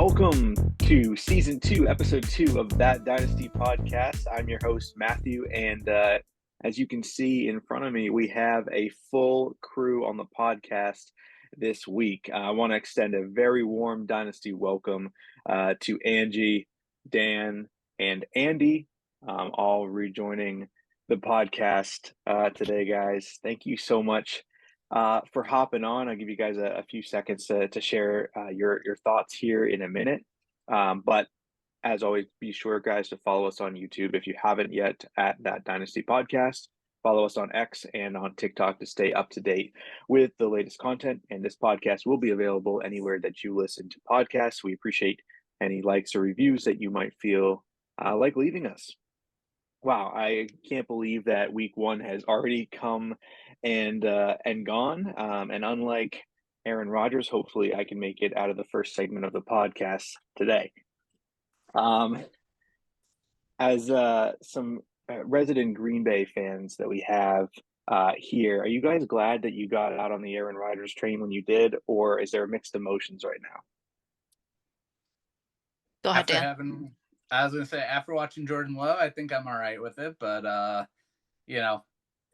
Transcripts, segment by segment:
Welcome to Season 2, Episode 2 of That Dynasty podcast. I'm your host, Matthew, and as you can see in front of me, we have a full crew on the podcast this week. I want to extend a very warm Dynasty welcome to Angie, Dan, and Andy, all rejoining the podcast today, guys. Thank you so much for hopping on. I'll give you guys a few seconds to share your thoughts here in a minute. But as always, be sure, guys, to follow us on YouTube if you haven't yet at That Dynasty Podcast. Follow us on X and on TikTok to stay up to date with the latest content. And this podcast will be available anywhere that you listen to podcasts. We appreciate any likes or reviews that you might feel like leaving us. Wow, I can't believe that week one has already come and gone. And unlike Aaron Rodgers, hopefully I can make it out of the first segment of the podcast today. As some resident Green Bay fans that we have here, are you guys glad that you got out on the Aaron Rodgers train when you did, or is there mixed emotions right now? Go ahead, Dan. I was going to say, after watching Jordan Love, I think I'm all right with it. But,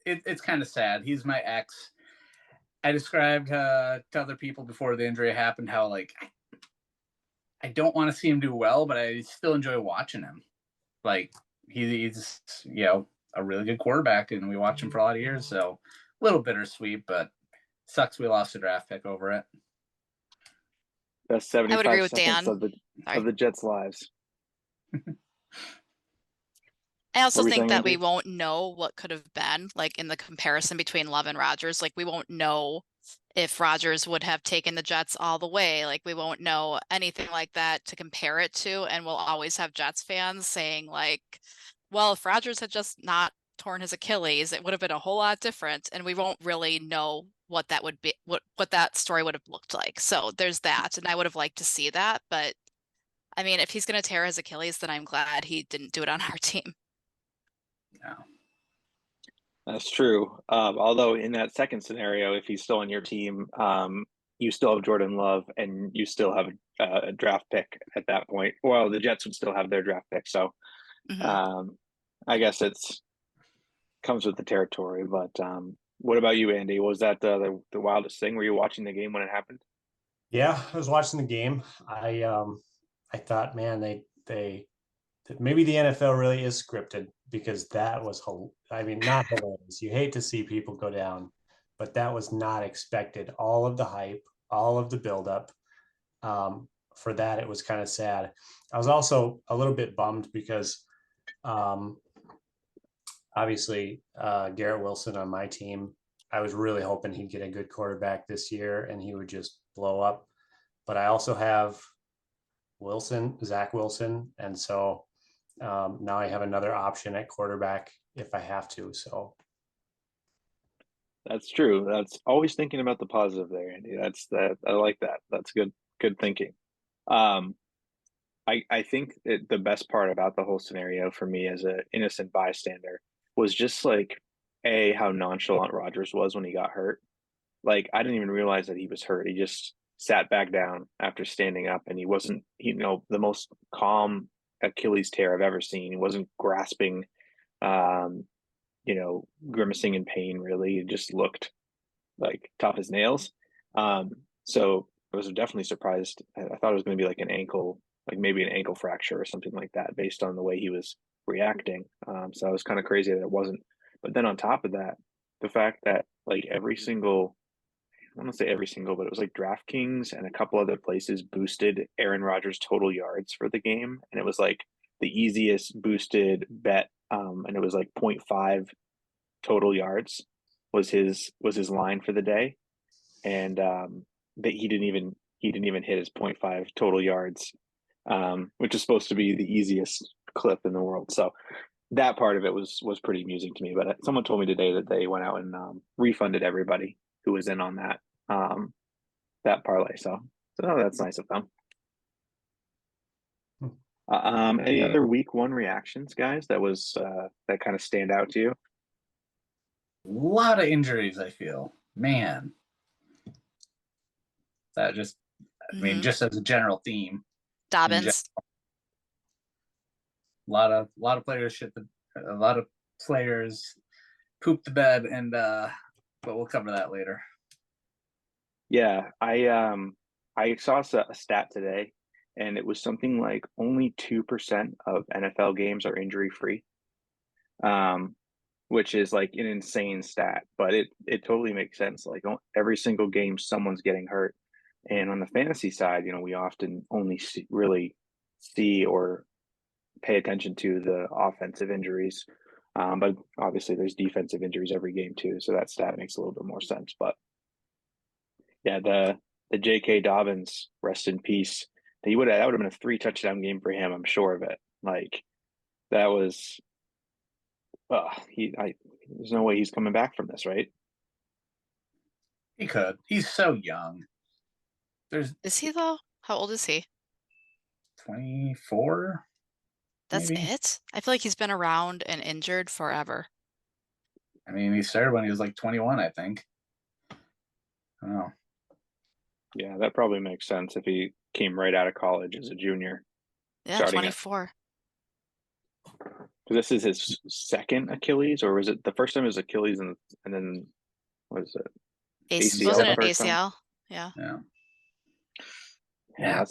it's kind of sad. He's my ex. I described to other people before the injury happened how, I don't want to see him do well, but I still enjoy watching him. He's a really good quarterback, and we watched him for a lot of years. So a little bittersweet, but sucks we lost a draft pick over it. That's 75 I would agree with seconds Dan. of the Jets' lives. I also think that we won't know what could have been, in the comparison between Love and Rodgers. We won't know if Rodgers would have taken the Jets all the way. We won't know anything like that to compare it to. And we'll always have Jets fans saying, well, if Rodgers had just not torn his Achilles, it would have been a whole lot different. And we won't really know what that would be, what that story would have looked like. So there's that. And I would have liked to see that. But I mean, if he's going to tear his Achilles, then I'm glad he didn't do it on our team. No. That's true. Although in that second scenario, if he's still on your team, you still have Jordan Love and you still have a draft pick at that point. Well, the Jets would still have their draft pick. So I guess it's comes with the territory. But what about you, Andy? Was that the wildest thing? Were you watching the game when it happened? Yeah, I was watching the game. I thought, man, they maybe the NFL really is scripted, because that was, not hilarious. You hate to see people go down, but that was not expected. All of the hype, all of the buildup. For that, it was kind of sad. I was also a little bit bummed because obviously Garrett Wilson on my team, I was really hoping he'd get a good quarterback this year and he would just blow up. But I also have Zach Wilson. And so now I have another option at quarterback if I have to. So that's true. That's always thinking about the positive there, Andy. I like that. That's good thinking. I think the best part about the whole scenario for me as an innocent bystander was just how nonchalant Rodgers was when he got hurt. I didn't even realize that he was hurt. He just sat back down after standing up, and he wasn't, the most calm Achilles tear I've ever seen. He wasn't grasping, grimacing in pain, really. It just looked tough as nails. So I was definitely surprised. I thought it was going to be an ankle, maybe an ankle fracture or something like that, based on the way he was reacting. So I was kind of crazy that it wasn't. But then on top of that, the fact that every single, I don't want to say every single, but it was DraftKings and a couple other places boosted Aaron Rodgers' total yards for the game. And it was the easiest boosted bet. And it was 0.5 total yards was his line for the day. And that he didn't even hit his 0.5 total yards, which is supposed to be the easiest clip in the world. So that part of it was pretty amusing to me. But someone told me today that they went out and refunded everybody who was in on that parlay. So that's nice of them. Any other week one reactions, guys, that kind of stand out to you? A lot of injuries, I feel. Man. That just, just as a general theme. Dobbins. A lot of players a lot of players poop the bed, and but we'll cover that later. Yeah, I saw a stat today, and it was something like only 2% of NFL games are injury free, which is like an insane stat, but it totally makes sense. Like every single game, someone's getting hurt, and on the fantasy side, we often only really see or pay attention to the offensive injuries. But obviously there's defensive injuries every game too. So that stat makes a little bit more sense. But yeah, the J.K. Dobbins, rest in peace. That would have been a 3-touchdown game for him. I'm sure of it. Like that was, there's no way he's coming back from this, right? He could. He's so young. Is he though? How old is he? 24. That's maybe? it? I feel like he's been around and injured forever. I mean, he started when he was like 21, I think. Oh. Yeah, that probably makes sense if he came right out of college as a junior. Yeah, 24. This is his second Achilles, or was it the first time it was Achilles and then what is it? ACL. Wasn't it ACL? Yeah. Yeah.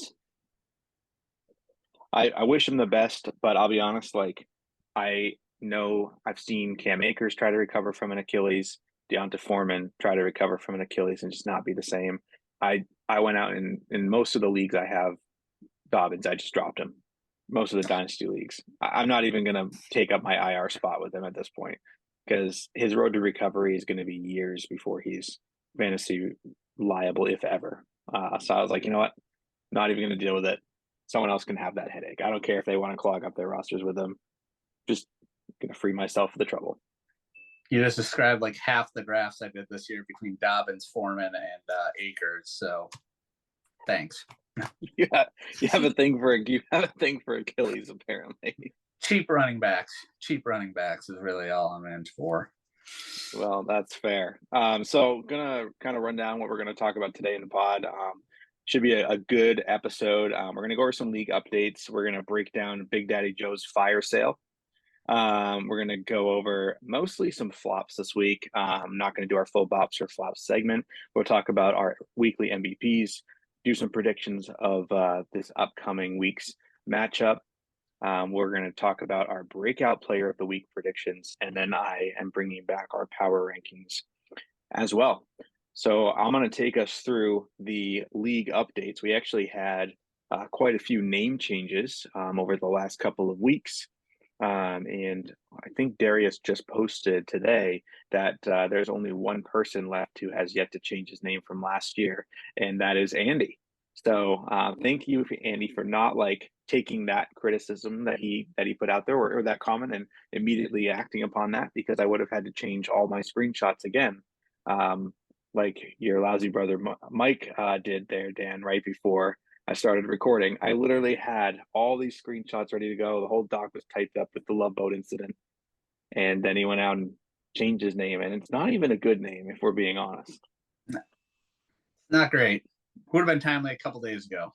I wish him the best, but I'll be honest, like I know I've seen Cam Akers try to recover from an Achilles, Deonta Foreman try to recover from an Achilles and just not be the same. I went out in most of the leagues I have Dobbins, I just dropped him. Most of the dynasty leagues. I'm not even gonna take up my IR spot with him at this point because his road to recovery is gonna be years before he's fantasy liable, if ever. So I was like, you know what? Not even gonna deal with it. Someone else can have that headache. I don't care if they want to clog up their rosters with them. Just gonna free myself of the trouble. You just described like half the drafts I did this year between Dobbins, Foreman, and Akers. So, thanks. You have a thing for Achilles, apparently. Cheap running backs is really all I'm in for. Well, that's fair. So gonna kind of run down what we're gonna talk about today in the pod. Should be a good episode. We're going to go over some league updates. We're going to break down Big Daddy Joe's fire sale. We're going to go over mostly some flops this week. I'm not going to do our full bops or flops segment. We'll talk about our weekly MVPs, do some predictions of this upcoming week's matchup. We're going to talk about our breakout player of the week predictions, and then I am bringing back our power rankings as well. So I'm going to take us through the league updates. We actually had quite a few name changes over the last couple of weeks. And I think Darius just posted today that there's only one person left who has yet to change his name from last year, and that is Andy. So thank you, Andy, for not like taking that criticism that he put out there or that comment and immediately acting upon that, because I would have had to change all my screenshots again. Like your lousy brother Mike did there, Dan, right before I started recording. I literally had all these screenshots ready to go. The whole doc was typed up with the Love Boat incident. And then he went out and changed his name. And it's not even a good name, if we're being honest. No. Not great. Would have been timely a couple days ago.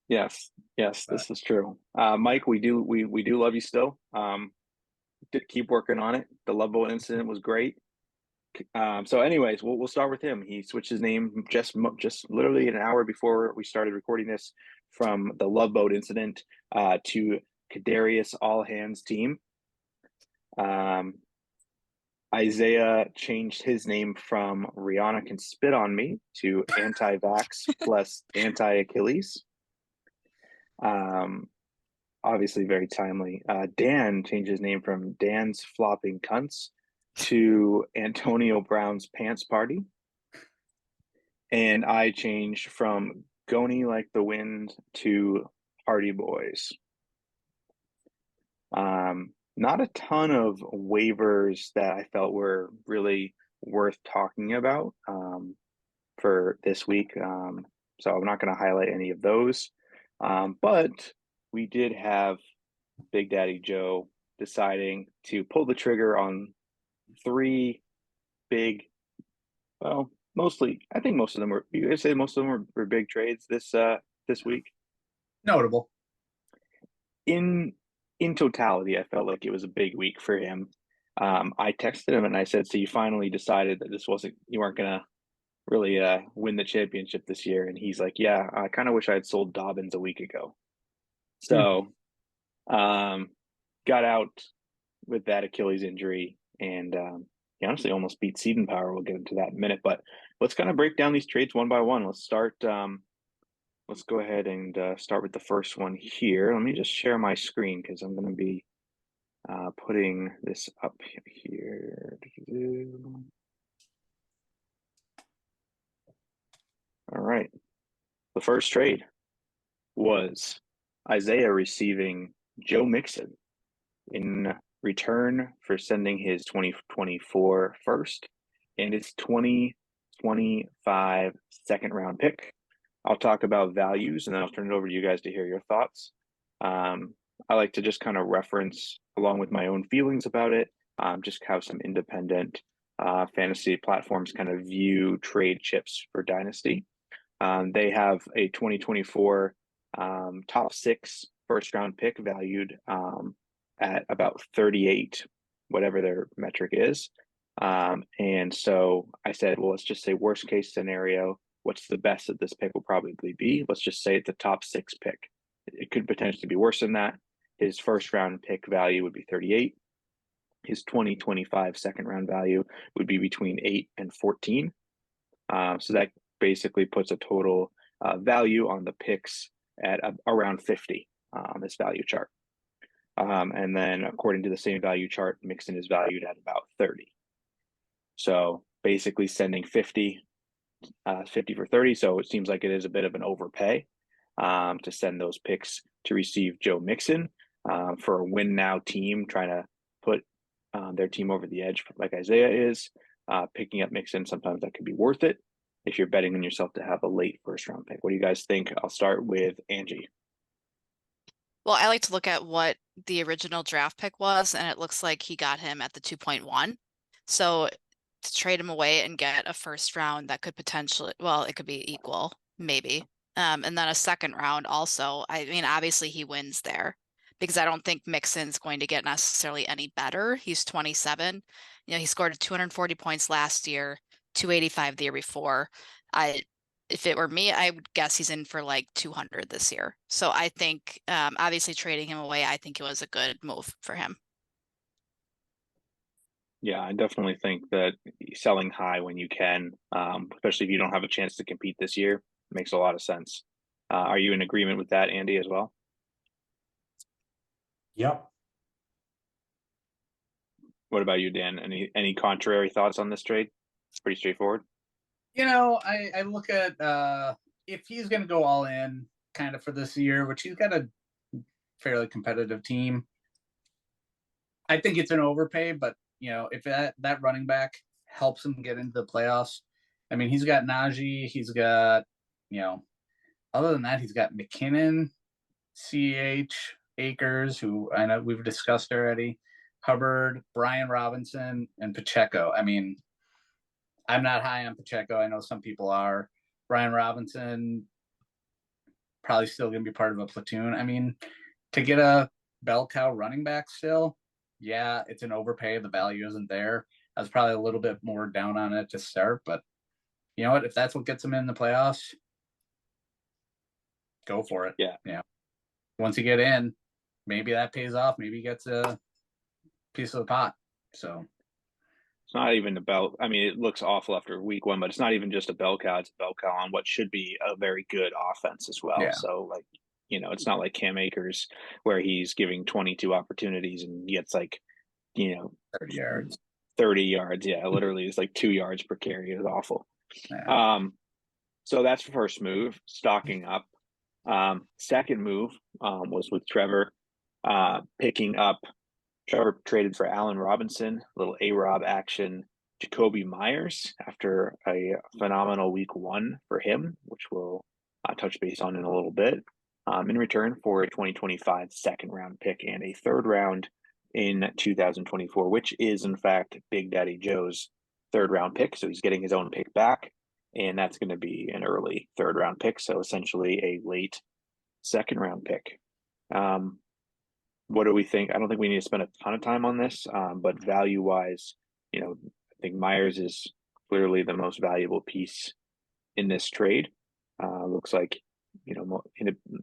Yes, this is true. Mike, we do love you still. Keep working on it. The Love Boat incident was great. So anyways, we'll start with him. He switched his name just literally an hour before we started recording this from the Love Boat incident to Kadarius All Hands Team. Isaiah changed his name from Rihanna Can Spit on Me to Anti-Vax plus Anti-Achilles. Obviously very timely. Dan changed his name from Dan's Flopping Cunts to Antonio Brown's Pants Party. And I changed from Goni Like the Wind to Hardy Boys. Not a ton of waivers that I felt were really worth talking about for this week. So I'm not going to highlight any of those. But we did have Big Daddy Joe deciding to pull the trigger on 3 big, well, mostly, I think most of them were, you guys say most of them were big trades this week? Notable. In totality, I felt like it was a big week for him. I texted him and I said, "So you finally decided that you weren't gonna really win the championship this year?" And he's like, "Yeah, I kind of wish I had sold Dobbins a week ago." So, got out with that Achilles injury, and he honestly almost beat Seeding Power. We'll get into that in a minute, but let's kind of break down these trades one by one. Let's start. Let's go ahead and start with the first one here. Let me just share my screen because I'm going to be putting this up here. All right. The first trade was Isaiah receiving Joe Mixon in return for sending his 2024 first and his 2025 second round pick. I'll talk about values and then I'll turn it over to you guys to hear your thoughts. I like to just kind of reference along with my own feelings about it, just have some independent fantasy platforms kind of view trade chips for Dynasty. They have a 2024 top 6 first round pick valued at about 38, whatever their metric is. And so I said, well, let's just say worst case scenario, what's the best that this pick will probably be? Let's just say it's a top 6 pick. It could potentially be worse than that. His first round pick value would be 38. His 2025 second round value would be between 8 and 14. So that basically puts a total value on the picks at around 50 on this value chart. And then according to the same value chart, Mixon is valued at about 30. So basically sending 50 for 30. So it seems like it is a bit of an overpay to send those picks to receive Joe Mixon for a win now team trying to put their team over the edge like Isaiah is. Picking up Mixon, sometimes that could be worth it if you're betting on yourself to have a late first round pick. What do you guys think? I'll start with Angie. Well, I like to look at what the original draft pick was, and it looks like he got him at the 2.1. So to trade him away and get a first round that could potentially, well, it could be equal, maybe. And then a second round also. I mean, obviously he wins there because I don't think Mixon's going to get necessarily any better. He's 27. You know, he scored 240 points last year, 285 the year before. If it were me, I would guess he's in for like 200 this year. So I think, obviously trading him away, I think it was a good move for him. Yeah, I definitely think that selling high when you can, especially if you don't have a chance to compete this year, makes a lot of sense. Are you in agreement with that, Andy, as well? Yep. What about you, Dan? Any contrary thoughts on this trade? It's pretty straightforward. You know, I look at if he's going to go all in kind of for this year, which he's got a fairly competitive team. I think it's an overpay, but you know, if that running back helps him get into the playoffs, I mean, he's got Najee, he's got, you know, other than that, he's got McKinnon, CH, Akers, who I know we've discussed already, Hubbard, Brian Robinson, and Pacheco. I mean, I'm not high on Pacheco. I know some people are. Brian Robinson probably still going to be part of a platoon. I mean, to get a bell cow running back still, yeah, it's an overpay. The value isn't there. I was probably a little bit more down on it to start, but you know what? If that's what gets him in the playoffs, go for it. Yeah. Yeah. Once you get in, maybe that pays off. Maybe he gets a piece of the pot. So it's not even about, I mean, it looks awful after week 1, but it's not even just a bell cow. It's a bell cow on what should be a very good offense as well. Yeah. So, like, you know, it's not like Cam Akers where he's giving 22 opportunities and gets like, you know, 30 yards. 30 yards. Yeah, literally it's like 2 yards per carry. It's awful. Yeah. So that's the first move, stocking up. Second move was with Trevor picking up. Trevor traded for Allen Robinson, a little A-Rob action. Jacoby Myers after a phenomenal week 1 for him, which we'll touch base on in a little bit. In return for a 2025 second round pick and a third round in 2024, which is in fact Big Daddy Joe's third round pick. So he's getting his own pick back, and that's going to be an early third round pick. So essentially a late second round pick. What do we think? I don't think we need to spend a ton of time on this, but value wise, I think Myers is clearly the most valuable piece in this trade. Looks like,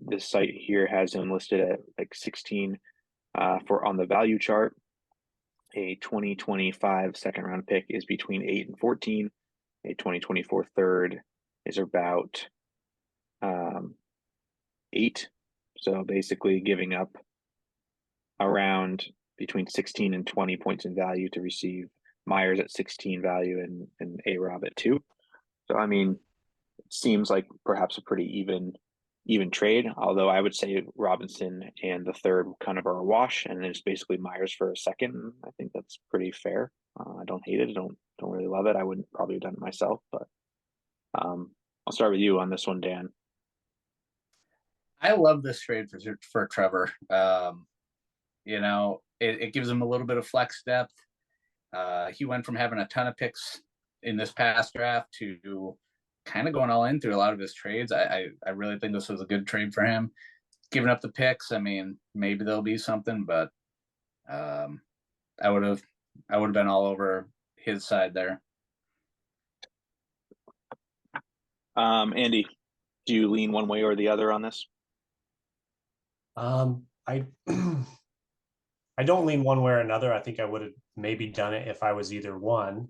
this site here has him listed at like 16 for on the value chart. A 2025 second round pick is between 8 and 14. A 2024 third is about 8. So basically giving up around between 16 and 20 points in value to receive Myers at 16 value and A-Rob at 2. So, I mean, it seems like perhaps a pretty even trade, although I would say Robinson and the third kind of are a wash, and it's basically Myers for a second. I think that's pretty fair. I don't hate it. I don't really love it. I wouldn't probably have done it myself, but I'll start with you on this one, Dan. I love this trade for Trevor. It gives him a little bit of flex depth. He went from having a ton of picks in this past draft to kind of going all in through a lot of his trades. I really think this was a good trade for him. Giving up the picks, I mean, maybe there'll be something, but I would have been all over his side there. Andy, do you lean one way or the other on this? I I don't lean one way or another. I think I would have maybe done it if I was either one.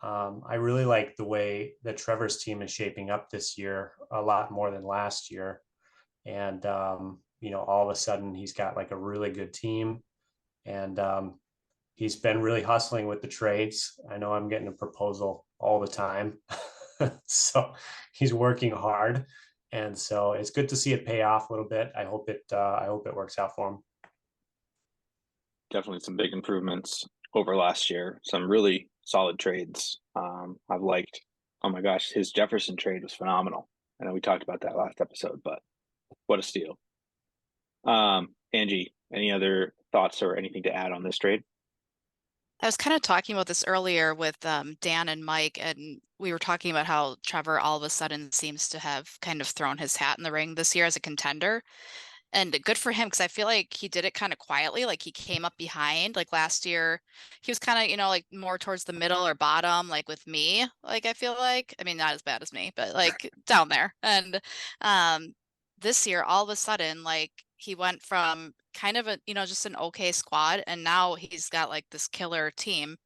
I really like the way that Trevor's team is shaping up this year a lot more than last year. And, all of a sudden he's got like a really good team, and he's been really hustling with the trades. I know I'm getting a proposal all the time. So he's working hard. And so it's good to see it pay off a little bit. I hope it works out for him. Definitely some big improvements over last year. Some really solid trades. I've liked, oh my gosh, his Jefferson trade was phenomenal. I know we talked about that last episode, but what a steal. Angie, any other thoughts or anything to add on this trade? I was kind of talking about this earlier with Dan and Mike, and we were talking about how Trevor all of a sudden seems to have kind of thrown his hat in the ring this year as a contender. And good for him, because I feel like he did it kind of quietly. Like he came up behind. Like last year, he was kind of, like more towards the middle or bottom, like with me. Like I feel like, I mean, not as bad as me, but like down there. And this year, all of a sudden, like he went from kind of a, just an okay squad, and now he's got like this killer team.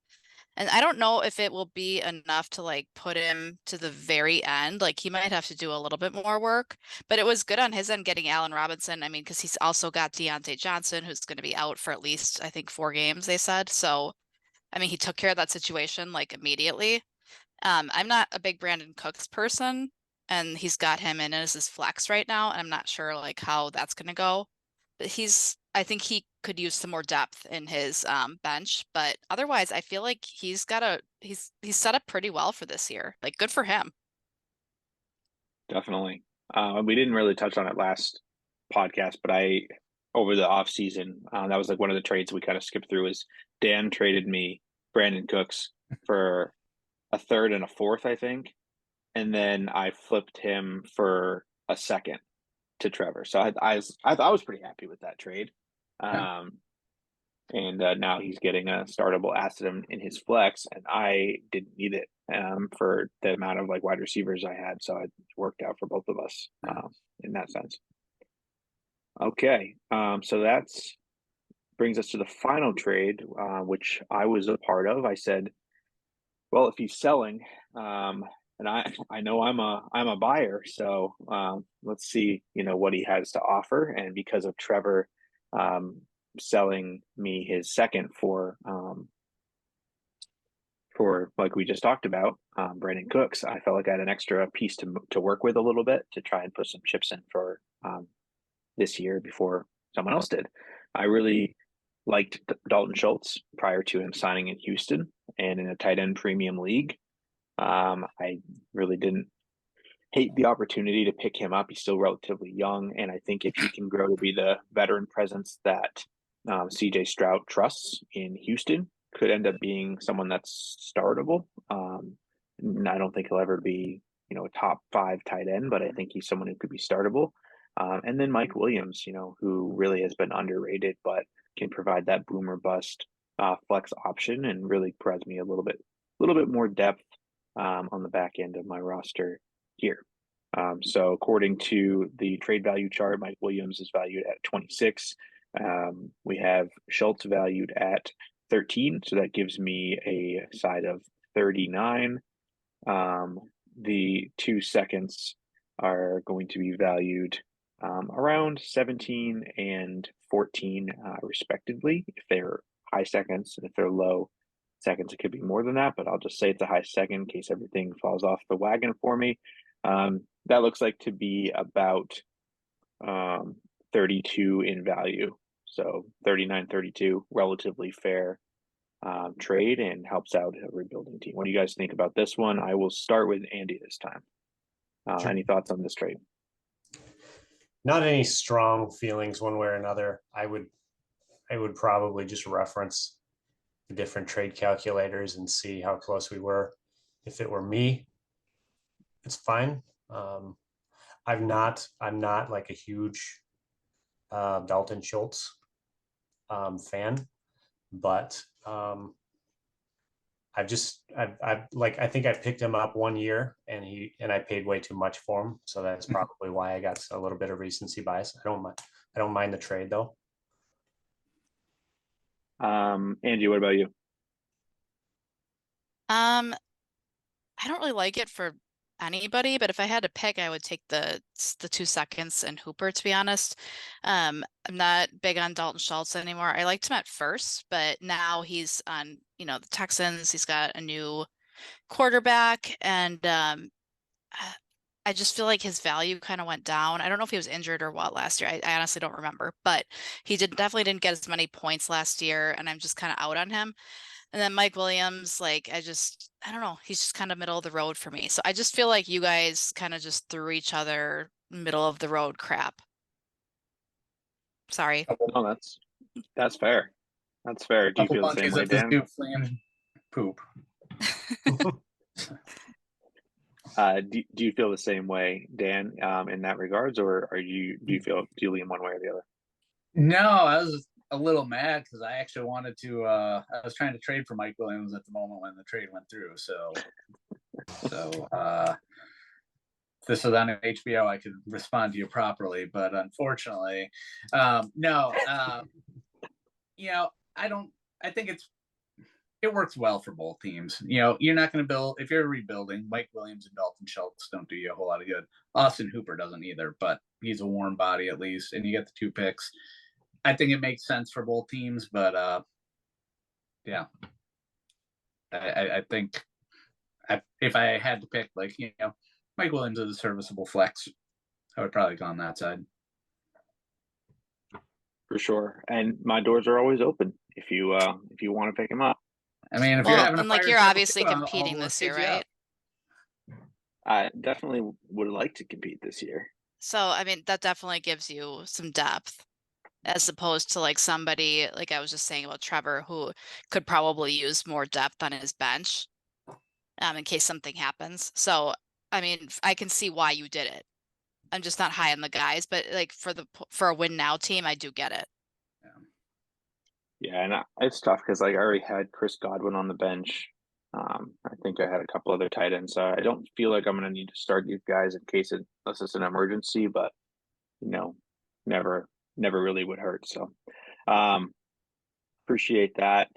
And I don't know if it will be enough to like put him to the very end. Like he might have to do a little bit more work, but it was good on his end getting Allen Robinson. I mean, because he's also got Deontay Johnson, who's going to be out for at least, I think, 4 games, they said. So, I mean, he took care of that situation like immediately. I'm not a big Brandon Cooks person, and he's got him in as his flex right now, and I'm not sure like how that's going to go. But I think he could use some more depth in his bench, but otherwise I feel like he's set up pretty well for this year. Like good for him. Definitely. We didn't really touch on it last podcast, but over the off season, that was like one of the trades we kind of skipped through. Is Dan traded me Brandon Cooks for a third and a fourth, I think, and then I flipped him for a second to Trevor. So I was pretty happy with that trade. And now he's getting a startable asset in his flex, and I didn't need it for the amount of like wide receivers I had, so it worked out for both of us in that sense. Okay, so that's brings us to the final trade, which I was a part of. I said, well, if he's selling, and I know I'm a buyer, so let's see what he has to offer. And because of Trevor selling me his second for like we just talked about, Brandon Cooks, I felt like I had an extra piece to work with a little bit to try and put some chips in for this year before someone else did. I really liked Dalton Schultz prior to him signing in Houston and in a tight end premium league. I really didn't hate the opportunity to pick him up. He's still relatively young, and I think if he can grow to be the veteran presence that CJ Stroud trusts in Houston, could end up being someone that's startable. I don't think he'll ever be a top 5 tight end, but I think he's someone who could be startable. And then Mike Williams, who really has been underrated, but can provide that boomer bust flex option and really provides me a little bit more depth on the back end of my roster here. So according to the trade value chart, Mike Williams is valued at 26. We have Schultz valued at 13, so that gives me a side of 39. The 2 seconds are going to be valued around 17 and 14, respectively. If they're high seconds, and if they're low seconds, it could be more than that, but I'll just say it's a high second in case everything falls off the wagon for me. That looks like to be about 32 in value. So 39, 32, relatively fair trade, and helps out a rebuilding team. What do you guys think about this one? I will start with Andy this time. Sure. Any thoughts on this trade? Not any strong feelings one way or another. I would probably just reference the different trade calculators and see how close we were. If it were me, it's fine. I'm not like a huge Dalton Schultz fan, but I think I picked him up 1 year and I paid way too much for him. So that's probably why I got a little bit of recency bias. I don't mind the trade though. Angie, what about you? I don't really like it for anybody, but if I had to pick, I would take the 2 seconds and Hooper, to be honest. I'm not big on Dalton Schultz anymore. I liked him at first, but now he's on, the Texans. He's got a new quarterback, and I just feel like his value kind of went down. I don't know if he was injured or what last year. I honestly don't remember, but he definitely didn't get as many points last year, and I'm just kind of out on him. And then Mike Williams, like, I don't know. He's just kind of middle of the road for me. So I just feel like you guys kind of just threw each other middle of the road crap. Sorry. No, that's fair. That's fair. Do you feel the same way, Dan? Poop. Do you feel the same way, Dan, in that regards, or do you lean one way or the other? No, I was a little mad because I actually wanted to. I was trying to trade for Mike Williams at the moment when the trade went through. So this was on HBO, I could respond to you properly, but unfortunately, no. I don't. I think it works well for both teams. You're not going to build if you're rebuilding. Mike Williams and Dalton Schultz don't do you a whole lot of good. Austin Hooper doesn't either, but he's a warm body at least, and you get the 2 picks. I think it makes sense for both teams, but yeah, I think if I had to pick, Mike Williams is a serviceable flex, I would probably go on that side. For sure, and my doors are always open if you want to pick him up. I mean, if you're having you're obviously competing this year, right? I definitely would like to compete this year. So, I mean, that definitely gives you some depth, as opposed to like somebody like I was just saying about Trevor, who could probably use more depth on his bench in case something happens. So, I mean, I can see why you did it. I'm just not high on the guys, but like for a win now team, I do get it. Yeah, and it's tough because I already had Chris Godwin on the bench. I think I had a couple other tight ends. I don't feel like I'm going to need to start these guys in case unless it's an emergency, but never really would hurt. So appreciate that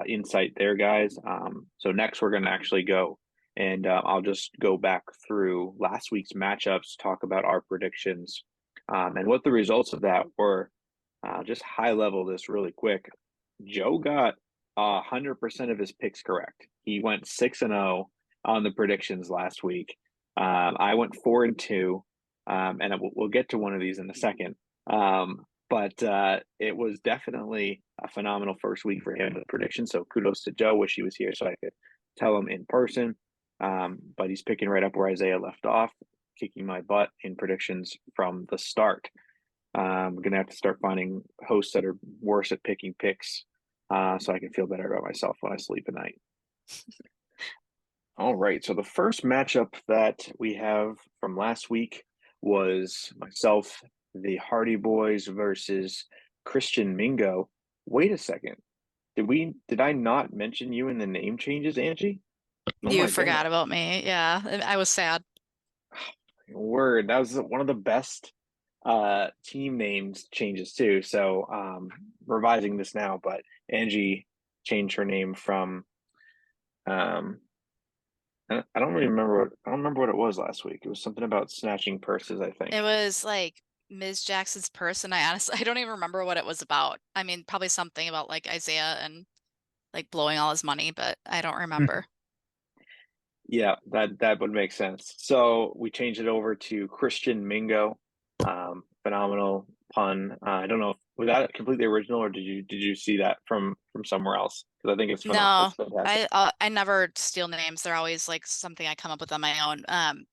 insight there, guys. So next we're going to actually go and I'll just go back through last week's matchups, talk about our predictions and what the results of that were. Just high level this really quick. Joe got 100% of his picks correct. He went 6-0 on the predictions last week. I went 4-2, and we'll get to one of these in a second. But it was definitely a phenomenal first week for him with predictions. So kudos to Joe. Wish he was here so I could tell him in person. But he's picking right up where Isaiah left off, kicking my butt in predictions from the start. I'm going to have to start finding hosts that are worse at picking picks so I can feel better about myself when I sleep at night. All right. So the first matchup that we have from last week was myself the Hardy Boys versus Christian Mingo. Wait a second. Did I not mention you in the name changes, Angie? Oh You my forgot goodness. about me. Yeah, I was sad. Word. That was one of the best team names changes too. So revising this now, but Angie changed her name from I don't really remember I don't remember what it was last week. It was something about snatching purses, I think. It was like Ms. Jackson's purse, and I don't even remember what it was about. I mean, probably something about like Isaiah and like blowing all his money, but I don't remember. Yeah, that would make sense. So we changed it over to Christian Mingo. Phenomenal pun. I don't know, was that completely original or did you see that from somewhere else? Because I think it's phenomenal. No, It's fantastic. I never steal names. They're always like something I come up with on my own.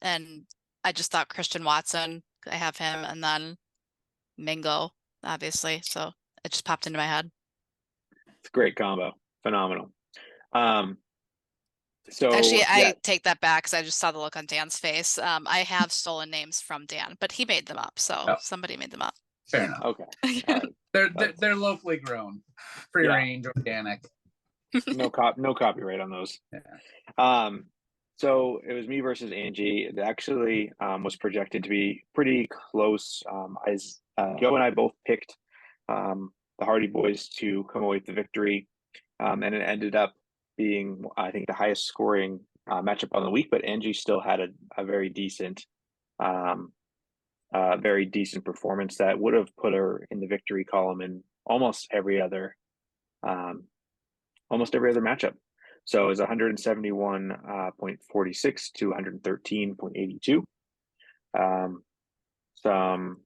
And I just thought Christian Watson, I have him, and then Mingo, obviously. So it just popped into my head. It's a great combo. Phenomenal. Um, Actually, so yeah, I take that back because I just saw the look on Dan's face. I have stolen names from Dan, but he made them up, so Oh, somebody made them up. fair enough. okay. All right. They're locally grown, free range, organic. No copyright on those. Yeah. So it was me versus Angie. It actually was projected to be pretty close. As Joe and I both picked the Hardy Boys to come away with the victory, and it ended up being, I think, the highest scoring matchup on the week. But Angie still had a um, very decent performance that would have put her in the victory column in um, almost every other matchup. So it was 171.46 to 113.82. Some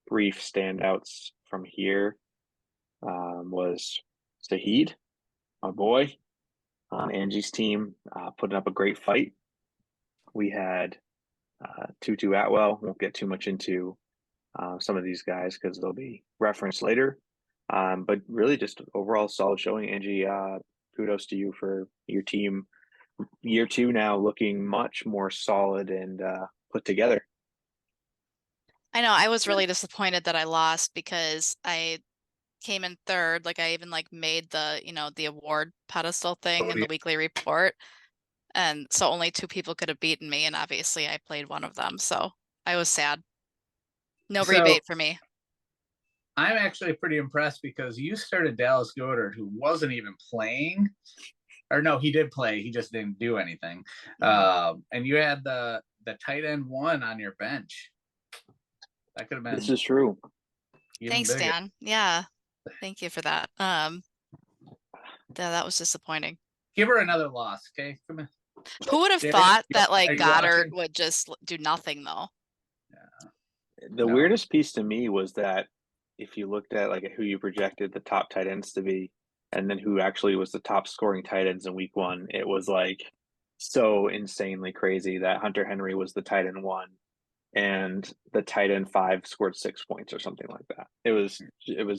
brief standouts from here was Saheed, my boy, on Angie's team, putting up a great fight. We had Tutu Atwell. Won't get too much into some of these guys because they'll be referenced later. But really just overall solid showing, Angie. Kudos to you for your team. Year two now looking much more solid and put together. I know I was really disappointed that I lost because I came in third. Like I even like made the, the award pedestal thing in the weekly report. And so only two people could have beaten me, and obviously I played one of them. So I was sad. No rebate for me. I'm actually pretty impressed because you started Dallas Goedert, who wasn't even playing. Or no, he did play. He just didn't do anything. And you had the tight end one on your bench. That could have been. This is true. Thanks, bigger. Dan. Yeah, thank you for that. That was disappointing. Give her another loss, okay? Come on. Who would have thought that like Goddard would just do nothing though? Yeah. The weirdest piece to me was that if you looked at like who you projected the top tight ends to be, and then who actually was the top scoring tight ends in week one, it was like so insanely crazy that Hunter Henry was the tight end one and the tight end 5 scored 6 points or something like that. It was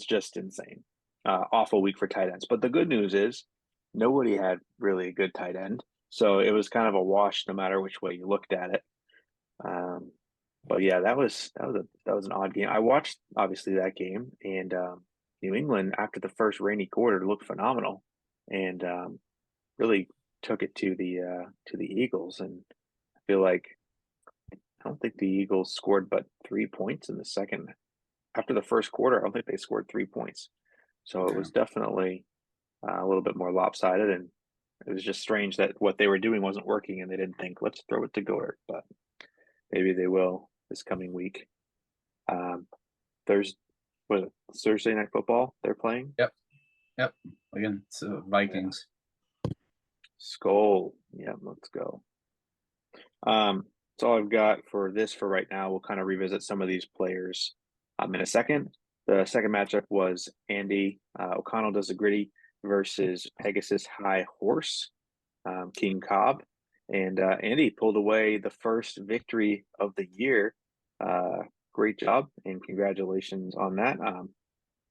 just insane. Awful week for tight ends. But the good news is nobody had really a good tight end. So it was kind of a wash no matter which way you looked at it. But yeah, that was an odd game. I watched obviously that game, and New England after the first rainy quarter looked phenomenal, and really took it to the Eagles. And I feel like I don't think the Eagles scored but 3 points in the second. After the first quarter, I don't think they scored 3 points. So it was definitely a little bit more lopsided, and it was just strange that what they were doing wasn't working, and they didn't think let's throw it to Goddard, but maybe they will this coming week. Thursday night football they're playing. Yep. Again, it's Vikings. Skull. Yeah, let's go. That's all I've got for right now. We'll kind of revisit some of these players in a second. The second matchup was Andy O'Connell does a gritty versus Pegasus High Horse, King Cobb. And Andy pulled away the first victory of the year. Great job and congratulations on that.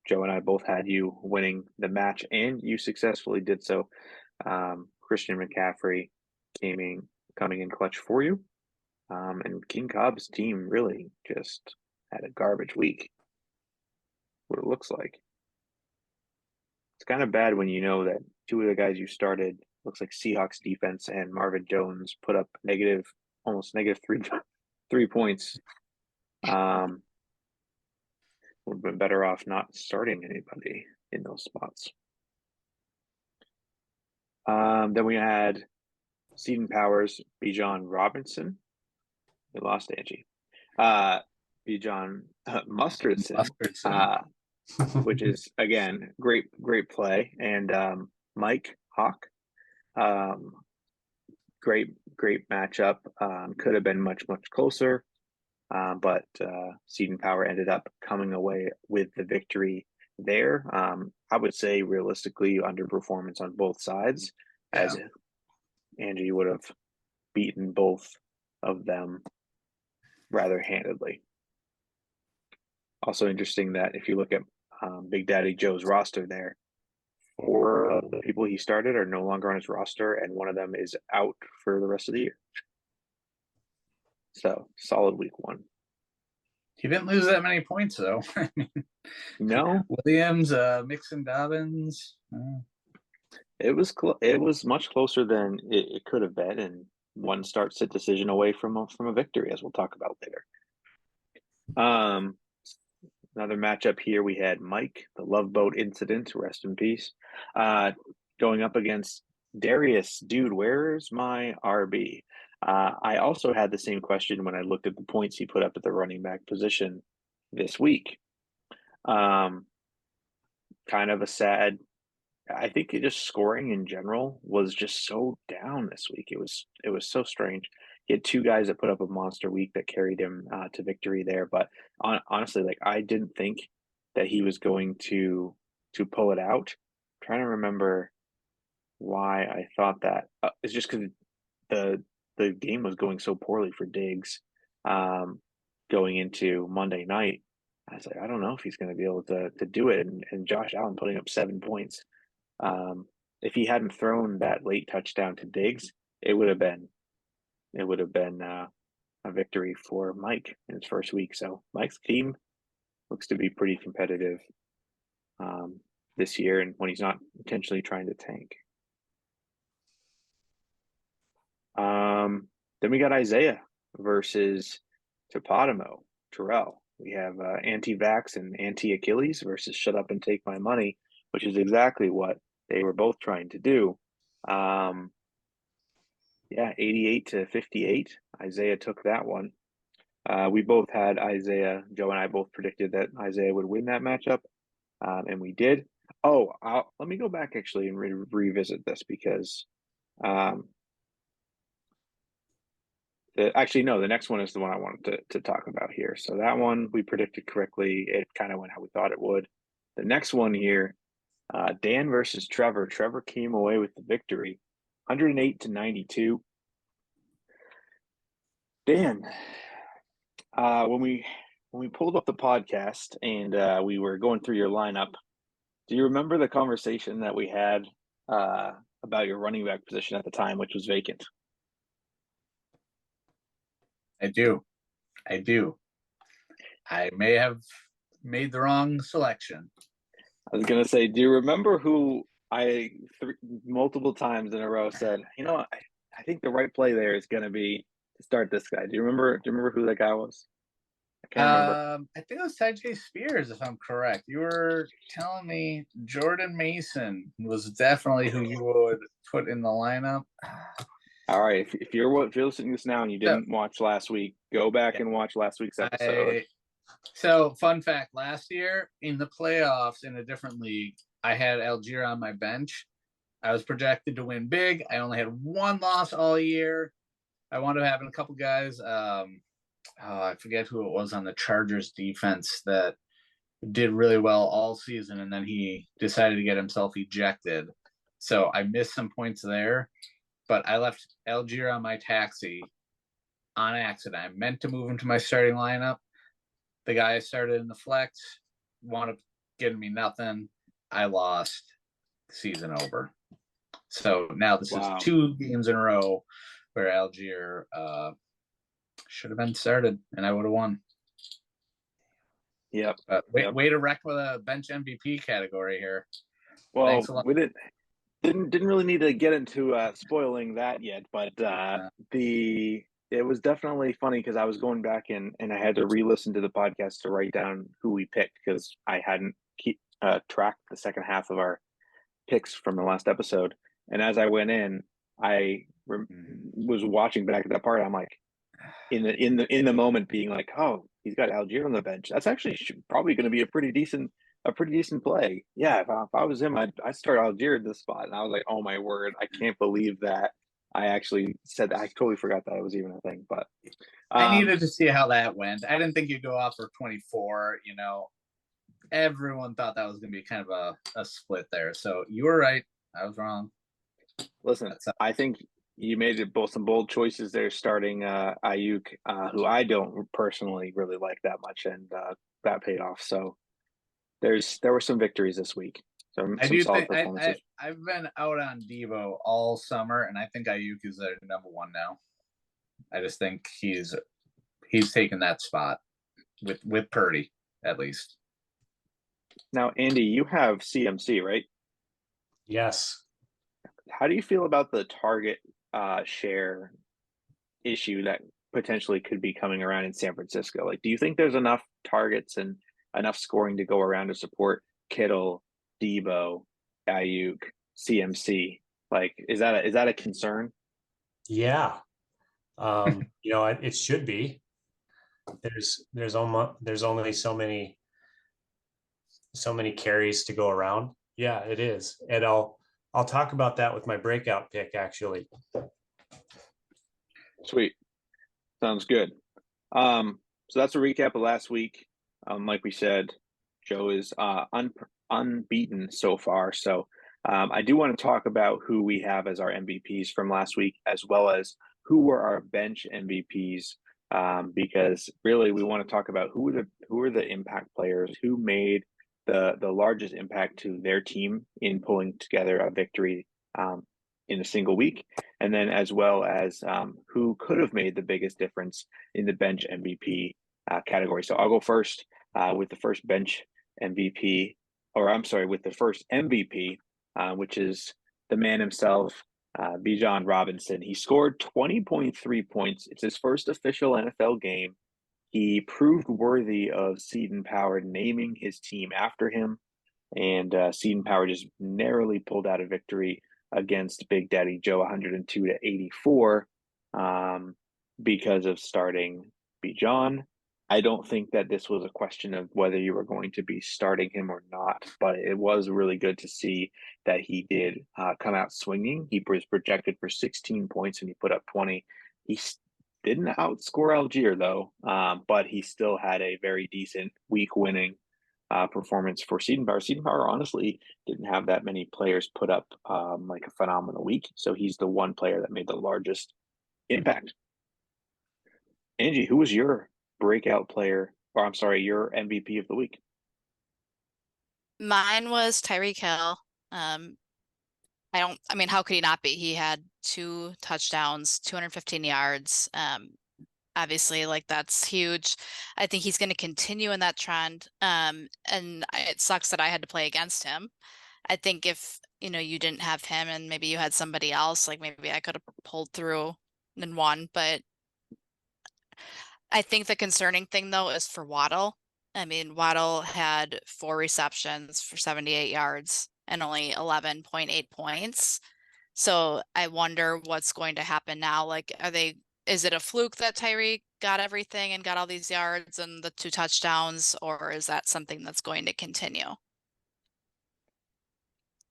Joe and I both had you winning the match, and you successfully did so. Christian McCaffrey coming in clutch for you. And King Cobb's team really just had a garbage week. What it looks like. It's kind of bad when you know that two of the guys you started, looks like Seahawks defense and Marvin Jones, put up almost negative 3 points. Would have been better off not starting anybody in those spots. Then we had Seton Powers, Bijan Robinson. We lost Angie. Bijan Mustardson, which is again great play, and Mike Hawk, great matchup. Could have been much closer, but Seton Power ended up coming away with the victory there. I would say realistically underperformance on both sides, as Angie would have beaten both of them rather handedly. Also interesting that if you look at Big Daddy Joe's roster there, 4 of the people he started are no longer on his roster, and one of them is out for the rest of the year. So solid week 1. He didn't lose that many points though. No, Williams, Mixon, Dobbins. It was much closer than it could have been, and one start sit decision away from a victory, as we'll talk about later. Another matchup here, we had Mike, the Love Boat Incident, rest in peace, going up against Darius. Dude, where's my RB? I also had the same question when I looked at the points he put up at the running back position this week. Kind of a sad. I think just scoring in general was just so down this week. It was so strange. He had 2 guys that put up a monster week that carried him to victory there. But honestly, like, I didn't think that he was going to pull it out. I'm trying to remember why I thought that. It's just because the game was going so poorly for Diggs going into Monday night. I was like, I don't know if he's going to be able to do it. And Josh Allen putting up 7 points. If he hadn't thrown that late touchdown to Diggs, it would have been a victory for Mike in his first week. So Mike's team looks to be pretty competitive this year, and when he's not intentionally trying to tank. Then we got Isaiah versus Terrell. We have anti-vax and anti-Achilles versus shut up and take my money, which is exactly what they were both trying to do. 88-58. Isaiah took that one. We both had Isaiah. Joe and I both predicted that Isaiah would win that matchup, and we did. Oh, let me go back actually and revisit this because the next one is the one I wanted to talk about here. So that one we predicted correctly. It kind of went how we thought it would. The next one here, Dan versus Trevor. Trevor came away with the victory, 108-92. Dan, when we pulled up the podcast and we were going through your lineup, do you remember the conversation that we had about your running back position at the time, which was vacant? I do. I may have made the wrong selection. I was going to say, do you remember who I multiple times in a row said, I think the right play there is going to be to start this guy. Do you remember who that guy was? I can't remember. I think it was Ty Spears, if I'm correct. You were telling me Jordan Mason was definitely who you would put in the lineup. All right, if you're listening to this now and you didn't watch last week, go back and watch last week's episode. So, fun fact, last year in the playoffs in a different league, I had Algier on my bench. I was projected to win big. I only had 1 loss all year. I wound up having a couple guys. I forget who it was on the Chargers defense that did really well all season, and then he decided to get himself ejected. So I missed some points there, but I left Algier on my taxi on accident. I meant to move him to my starting lineup. The guy I started in the flex wound up getting me nothing. I lost. Season over. So now this is 2 games in a row where Algier should have been started, and I would have won. Yep. Way to wreck with a bench MVP category here. Well, Thanks a lot. we didn't really need to get into spoiling that yet, but it was definitely funny because I was going back and I had to re-listen to the podcast to write down who we picked because I hadn't tracked the second half of our picks from the last episode. And as I went in, I was watching back at that part. I'm like, in the moment, being like, oh, he's got Algier on the bench. That's actually probably going to be a pretty decent play. Yeah, if I was him, I'd start Algier at this spot. And I was like, oh my word, I can't believe that I actually said that. I totally forgot that was even a thing. But I needed to see how that went. I didn't think you'd go off for 24. Everyone thought that was going to be kind of a split there. So you were right. I was wrong. Listen, I think you made some bold choices there, starting Ayuk, who I don't personally really like that much, and that paid off. So there were some victories this week. Some solid performances. I've been out on Devo all summer, and I think Ayuk is their number one now. I just think he's taken that spot with Purdy, at least. Now, Andy, you have CMC, right? Yes. How do you feel about the target share issue that potentially could be coming around in San Francisco? Like, do you think there's enough targets and enough scoring to go around to support Kittle, Debo, Ayuk, CMC? Like, is that a concern? Yeah. It should be. There's only so many carries to go around. Yeah, it is. And I'll talk about that with my breakout pick, actually. Sweet. Sounds good. So that's a recap of last week. Like we said, Joe is unbeaten so far. So I do want to talk about who we have as our MVPs from last week, as well as who were our bench MVPs, because really we want to talk about who are the impact players, who made the largest impact to their team in pulling together a victory in a single week, and then as well as who could have made the biggest difference in the bench MVP category. So I'll go first with the first bench MVP, with the first MVP, which is the man himself, Bijan Robinson. He scored 20.3 points. It's his first official NFL game. He proved worthy of Seed and Power naming his team after him, and Seed and Power just narrowly pulled out a victory against Big Daddy Joe, 102-84, because of starting Bijan. I don't think that this was a question of whether you were going to be starting him or not, but it was really good to see that he did come out swinging. He was projected for 16 points and he put up 20. He didn't outscore Algier though, but he still had a very decent week-winning performance for Seed and Power. Seed and Power honestly didn't have that many players put up like a phenomenal week, so he's the one player that made the largest impact. Angie, who was your breakout player, or I'm sorry, your MVP of the week? Mine was Tyreek Hill. How could he not be? He had 2 touchdowns, 215 yards. Obviously, like, that's huge. I think he's going to continue in that trend. And it sucks that I had to play against him. I think if, you didn't have him and maybe you had somebody else, like maybe I could have pulled through and won. But I think the concerning thing though is for Waddle. I mean, Waddle had 4 receptions for 78 yards and only 11.8 points. So I wonder what's going to happen now. Like, is it a fluke that Tyreek got everything and got all these yards and the 2 touchdowns, or is that something that's going to continue?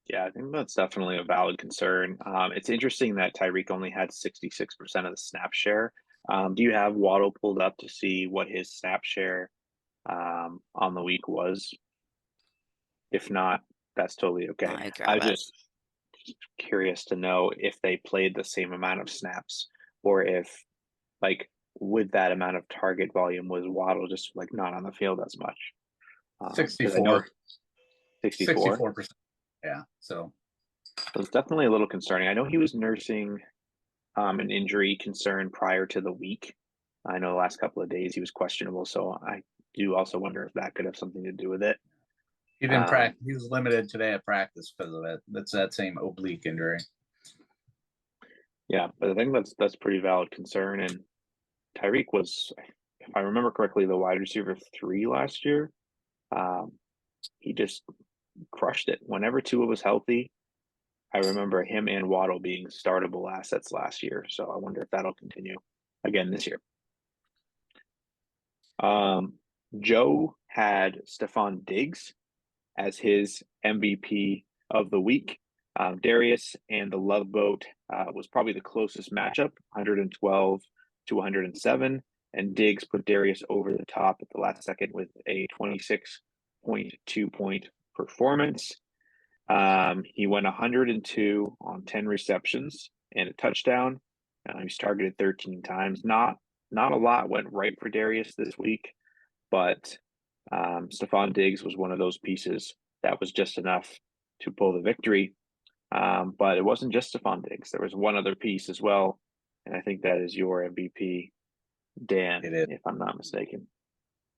Yeah, I think that's definitely a valid concern. It's interesting that Tyreek only had 66% of the snap share. Do you have Waddle pulled up to see what his snap share on the week was? If not, that's totally okay. I'm just curious to know if they played the same amount of snaps, or if, like, with that amount of target volume, was Waddle just like not on the field as much? 64. 64%. Yeah, so it's definitely a little concerning. I know he was nursing an injury concern prior to the week. I know the last couple of days he was questionable, so do also wonder if that could have something to do with it. He didn't practice. He was limited today at practice because of it. That's that same oblique injury. Yeah, but I think that's pretty valid concern. And Tyreek was, if I remember correctly, the wide receiver 3 last year. He just crushed it. Whenever Tua was healthy, I remember him and Waddle being startable assets last year. So I wonder if that'll continue again this year. Joe had Stephon Diggs as his MVP of the week. Darius and the Love Boat was probably the closest matchup, 112 to 107. And Diggs put Darius over the top at the last second with a 26.2 point performance. He went 102 on 10 receptions and a touchdown. He was targeted 13 times. Not a lot went right for Darius this week, but Stephon Diggs was one of those pieces that was just enough to pull the victory. But it wasn't just Stephon Diggs. There was one other piece as well, and I think that is your MVP, Dan, if I'm not mistaken.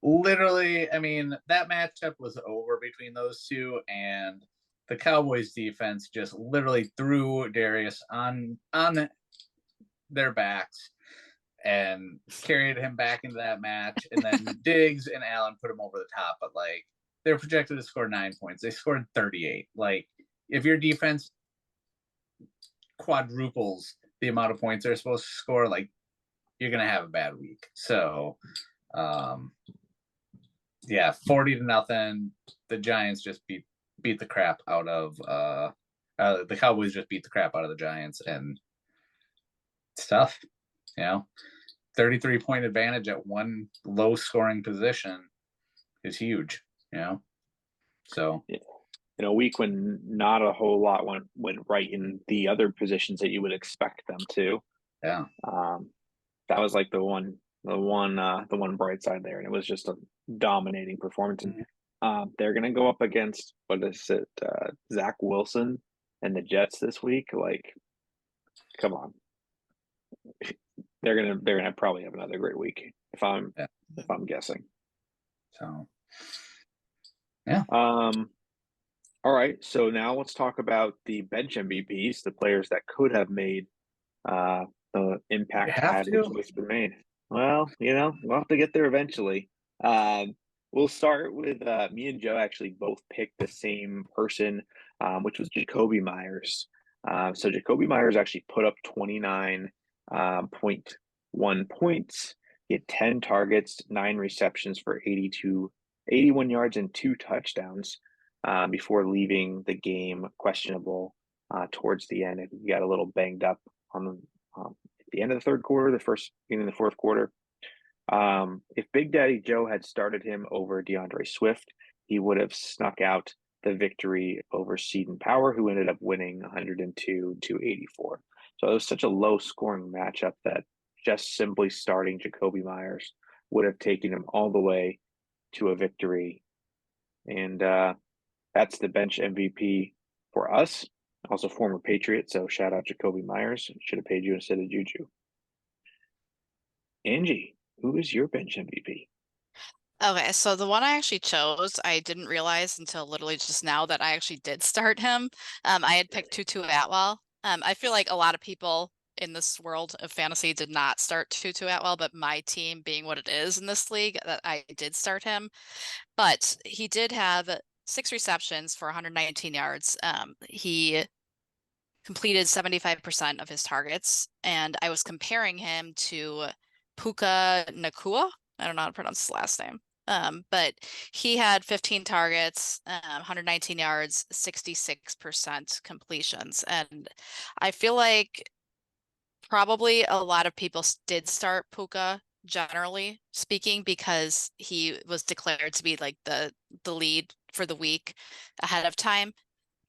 Literally, I mean, that matchup was over between those two, and the Cowboys defense just literally threw Darius on their backs and carried him back into that match. And then Diggs and Allen put him over the top, but like they were projected to score 9 points. They scored 38. Like if your defense quadruples the amount of points they're supposed to score, like you're gonna have a bad week. So yeah, 40-0. The Giants just beat the crap out of the Cowboys just beat the crap out of the Giants, and it's tough, 33-point advantage at one low scoring position is huge, So in a week when not a whole lot went right in the other positions that you would expect them to. Yeah. That was like the one bright side there, and it was just a dominating performance. Mm-hmm. They're gonna go up against Zach Wilson and the Jets this week. Like, come on, they're gonna probably have another great week if I'm guessing. So, yeah. All right, so now let's talk about the bench MVPs, the players that could have made the impact had which been made. Well, we'll have to get there eventually. We'll start with me and Joe actually both picked the same person, which was Jacoby Myers. So Jacoby Myers actually put up 29.1 points. He had 10 targets, 9 receptions for 81 yards and 2 touchdowns before leaving the game questionable towards the end. He got a little banged up on at the end of the third quarter, beginning of the fourth quarter. If Big Daddy Joe had started him over DeAndre Swift, he would have snuck out the victory over Seton Power, who ended up winning 102 to 84. So it was such a low scoring matchup that just simply starting Jacoby Myers would have taken him all the way to a victory. And that's the bench MVP for us. Also former Patriot, so shout out Jacoby Myers. Should have paid you instead of Juju. Angie, who is your bench MVP? Okay, so the one I actually chose, I didn't realize until literally just now that I actually did start him. I had picked Tutu Atwell. I feel like a lot of people in this world of fantasy did not start Tutu Atwell, but my team being what it is in this league, that I did start him. But he did have 6 receptions for 119 yards. He completed 75% of his targets, and I was comparing him to Puka Nacua. I don't know how to pronounce his last name. But he had 15 targets, 119 yards, 66% completions. And I feel like probably a lot of people did start Puka, generally speaking, because he was declared to be like the lead for the week ahead of time.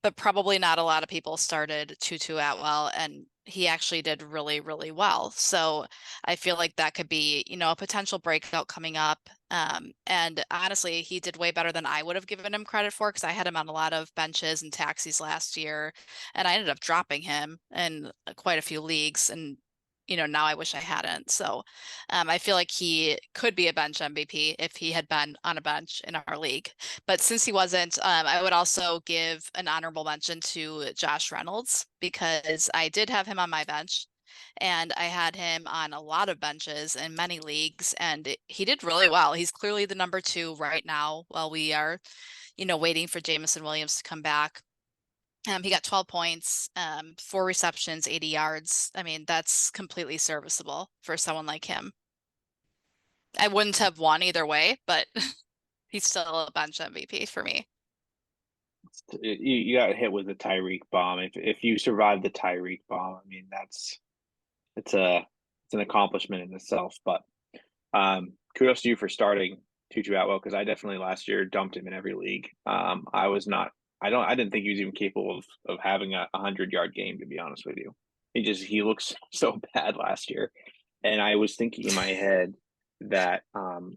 But probably not a lot of people started Tutu Atwell, and he actually did really, really well. So I feel like that could be, a potential breakout coming up. And honestly, he did way better than I would have given him credit for, because I had him on a lot of benches and taxis last year, and I ended up dropping him in quite a few leagues. And now I wish I hadn't. So I feel like he could be a bench MVP if he had been on a bench in our league. But since he wasn't, I would also give an honorable mention to Josh Reynolds, because I did have him on my bench. And I had him on a lot of benches in many leagues, and he did really well. He's clearly the number 2 right now while we are, waiting for Jamison Williams to come back. He got 12 points, 4 receptions, 80 yards. I mean, that's completely serviceable for someone like him. I wouldn't have won either way, but he's still a bench MVP for me. You got hit with the Tyreek bomb. If you survive the Tyreek bomb, I mean, it's an accomplishment in itself. But kudos to you for starting Tutu Atwell, because I definitely last year dumped him in every league. I didn't think he was even capable of having a 100-yard game, to be honest with you. He looks so bad last year. And I was thinking in my head that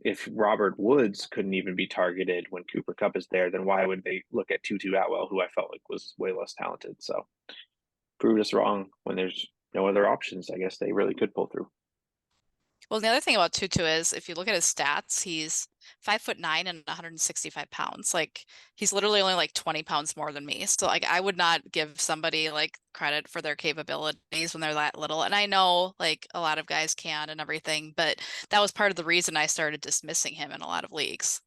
if Robert Woods couldn't even be targeted when Cooper Kupp is there, then why would they look at Tutu Atwell, who I felt like was way less talented? So proved us wrong. When there's no other options, I guess they really could pull through. Well, the other thing about Tutu is, if you look at his stats, he's 5'9" and 165 pounds. Like, he's literally only like 20 pounds more than me. So like, I would not give somebody like credit for their capabilities when they're that little. And I know like a lot of guys can and everything, but that was part of the reason I started dismissing him in a lot of leagues.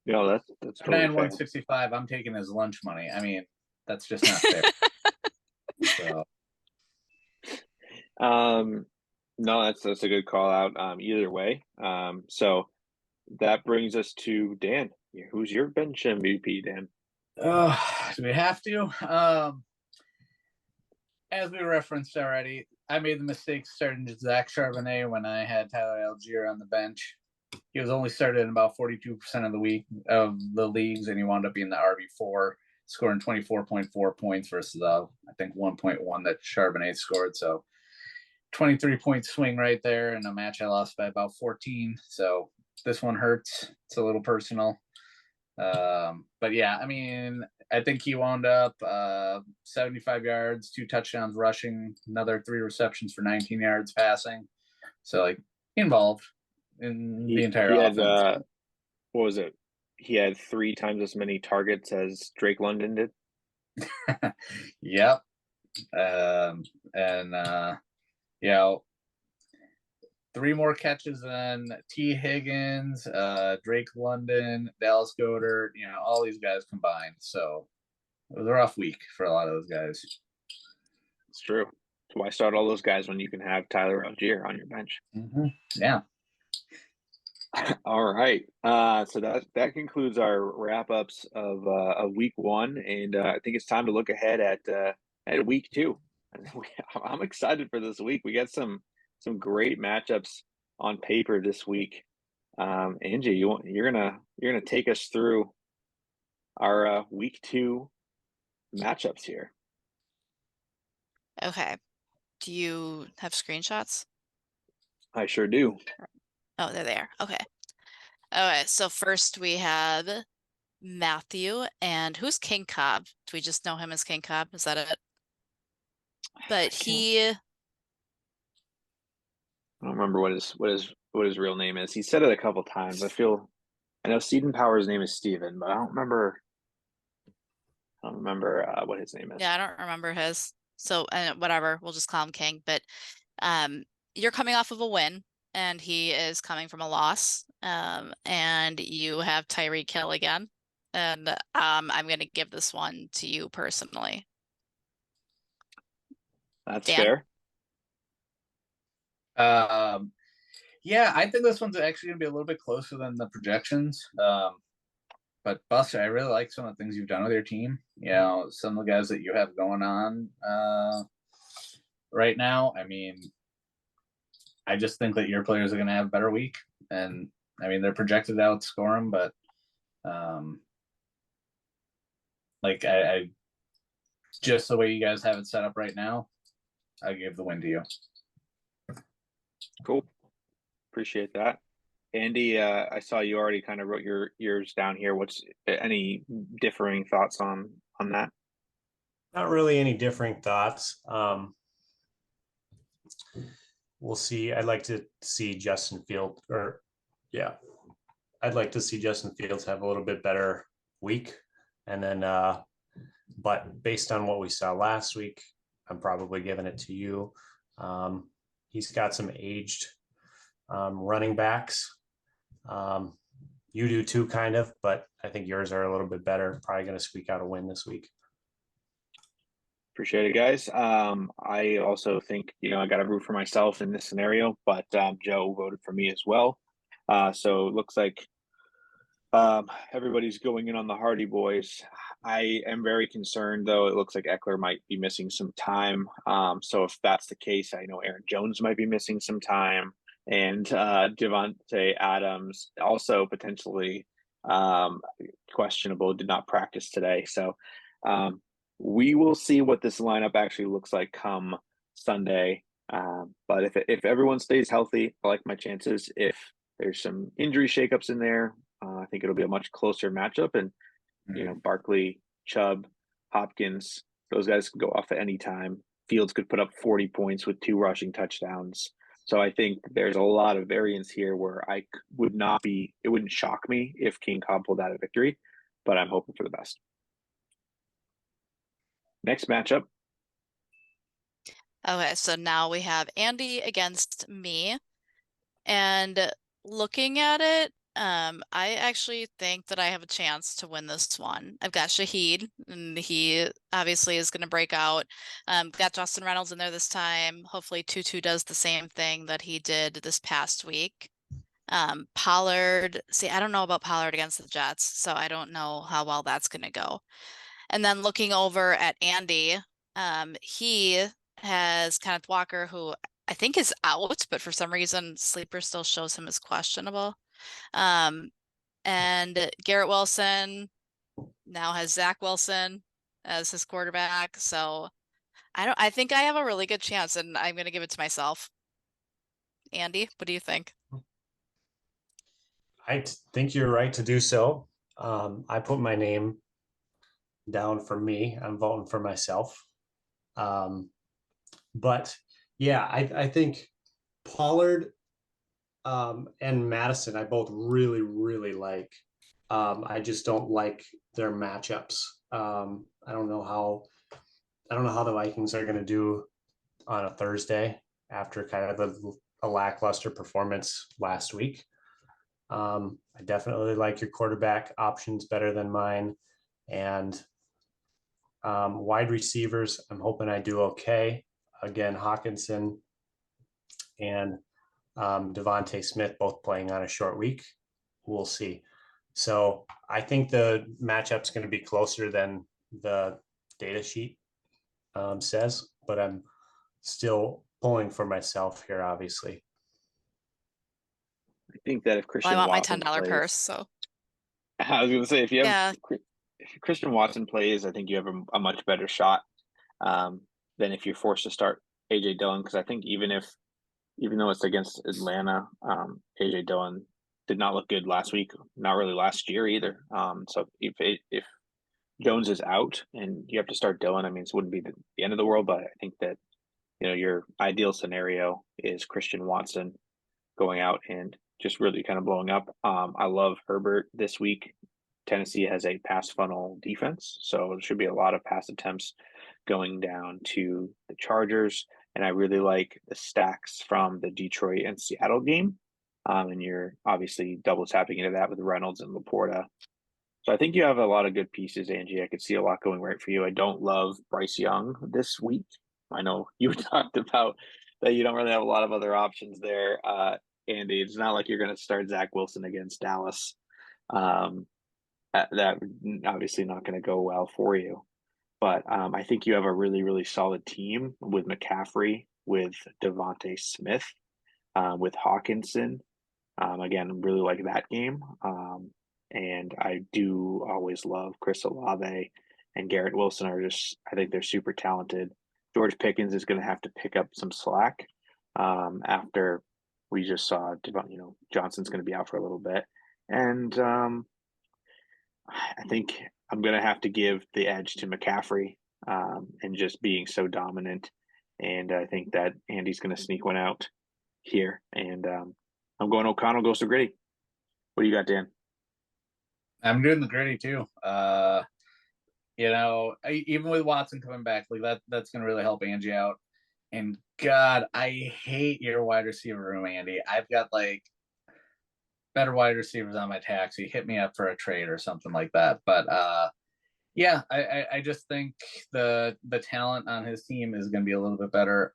That's totally 165. I'm taking his lunch money. I mean, that's just not fair. So, no, that's a good call out. Either way, so that brings us to Dan. Who's your bench MVP, Dan? Do we have to? As we referenced already, I made the mistake starting Zach Charbonnet when I had Tyler Algier on the bench. He was only started in about 42% of the leagues, and he wound up being the RB4, scoring 24.4 points versus I think 1.1 that Charbonnet scored. So 23-point swing right there. In a match I lost by about 14. So this one hurts. It's a little personal. But yeah, I mean, I think he wound up 75 yards, 2 touchdowns rushing, another 3 receptions for 19 yards passing. So like involved in the entire offense. What was it? He had 3 times as many targets as Drake London did. Yep. Yeah, 3 more catches than T. Higgins, Drake London, Dallas Goedert, all these guys combined. So it was a rough week for a lot of those guys. It's true. So why start all those guys when you can have Tyler Algier on your bench? Mm-hmm. Yeah. All right. So that concludes our wrap-ups of week 1, and I think it's time to look ahead at week 2. I'm excited for this week. We got some great matchups on paper this week. Angie, you're gonna take us through our week 2 matchups here. Okay. Do you have screenshots? I sure do. Oh, they're there. Okay. Okay, so first we have Matthew, and who's King Cobb? Do we just know him as King Cobb? Is that it? But I don't remember what his real name is. He said it a couple times. I know Stephen Power's name is Steven, but I don't remember what his name is. Yeah, I don't remember his. So whatever, we'll just call him King. But you're coming off of a win, and he is coming from a loss. And you have Tyreek Hill again. And I'm gonna give this one to you personally. That's Dan? fair. Yeah, I think this one's actually gonna be a little bit closer than the projections. But Buster, I really like some of the things you've done with your team. Some of the guys that you have going on right now. I mean, I just think that your players are going to have a better week. And I mean, they're projected to outscore them, but I just the way you guys have it set up right now, I give the win to you. Cool. Appreciate that. Andy, I saw you already kind of wrote yours down here. What's any differing thoughts on that? Not really any differing thoughts. we'll see. I'd like to see Justin Fields have a little bit better week. And then, but based on what we saw last week, I'm probably giving it to you. He's got some aged running backs. You do too, kind of, but I think yours are a little bit better. Probably going to squeak out a win this week. Appreciate it, guys. I also think, I got to root for myself in this scenario, but Joe voted for me as well. So it looks like everybody's going in on the Hardy Boys. I am very concerned, though. It looks like Eckler might be missing some time. So if that's the case, I know Aaron Jones might be missing some time, and Devontae Adams also potentially questionable, did not practice today. So we will see what this lineup actually looks like come Sunday. But if everyone stays healthy, I like my chances. If there's some injury shakeups in there, I think it'll be a much closer matchup. And, Barkley, Chubb, Hopkins, those guys can go off at any time. Fields could put up 40 points with 2 rushing touchdowns. So I think there's a lot of variance here where it wouldn't shock me if King Cobb pulled out a victory, but I'm hoping for the best. Next matchup. Okay, so now we have Andy against me. And looking at it, I actually think that I have a chance to win this one. I've got Shaheed, and he obviously is going to break out. Got Justin Reynolds in there this time. Hopefully Tutu does the same thing that he did this past week. Pollard, I don't know about Pollard against the Jets, so I don't know how well that's going to go. And then looking over at Andy, he has Kenneth Walker, who I think is out, but for some reason Sleeper still shows him as questionable. And Garrett Wilson now has Zach Wilson as his quarterback. So I think I have a really good chance, and I'm going to give it to myself. Andy, what do you think? I think you're right to do so. I put my name down for me. I'm voting for myself. But yeah, I think Pollard and Madison, I both really, really like. I just don't like their matchups. I don't know how the Vikings are going to do on a Thursday after kind of a lackluster performance last week. I definitely like your quarterback options better than mine, and wide receivers, I'm hoping I do okay. Again, Hawkinson and Devontae Smith both playing on a short week. We'll see. So I think the matchup's going to be closer than the data sheet says, but I'm still pulling for myself here, obviously. I think that if Christian I want Watson my $10 plays, purse. So I was going to say, if Christian Watson plays, I think you have a much better shot than if you're forced to start AJ Dillon. Because I think even though it's against Atlanta, AJ Dillon did not look good last week, not really last year either. So if Jones is out and you have to start Dillon, I mean, it wouldn't be the end of the world, but I think that your ideal scenario is Christian Watson going out and just really kind of blowing up. I love Herbert this week. Tennessee has a pass funnel defense, so there should be a lot of pass attempts going down to the Chargers. And I really like the stacks from the Detroit and Seattle game. And you're obviously double tapping into that with Reynolds and Laporta. So I think you have a lot of good pieces, Angie. I could see a lot going right for you. I don't love Bryce Young this week. I know you talked about that you don't really have a lot of other options there, Andy. It's not like you're going to start Zach Wilson against Dallas. That obviously not going to go well for you. But I think you have a really, really solid team with McCaffrey, with Devontae Smith, with Hawkinson. Again, really like that game. And I do always love Chris Olave and Garrett Wilson I think they're super talented. George Pickens is going to have to pick up some slack after we just saw, Johnson's going to be out for a little bit. And I think I'm going to have to give the edge to McCaffrey and just being so dominant. And I think that Andy's going to sneak one out. here, and I'm going O'Connell goes to Gritty. What do you got, Dan? I'm doing the Gritty too. Even with Watson coming back, like that's going to really help Angie out. And God, I hate your wide receiver room, Andy. I've got like better wide receivers on my taxi. Hit me up for a trade or something like that. But yeah, I just think the talent on his team is going to be a little bit better.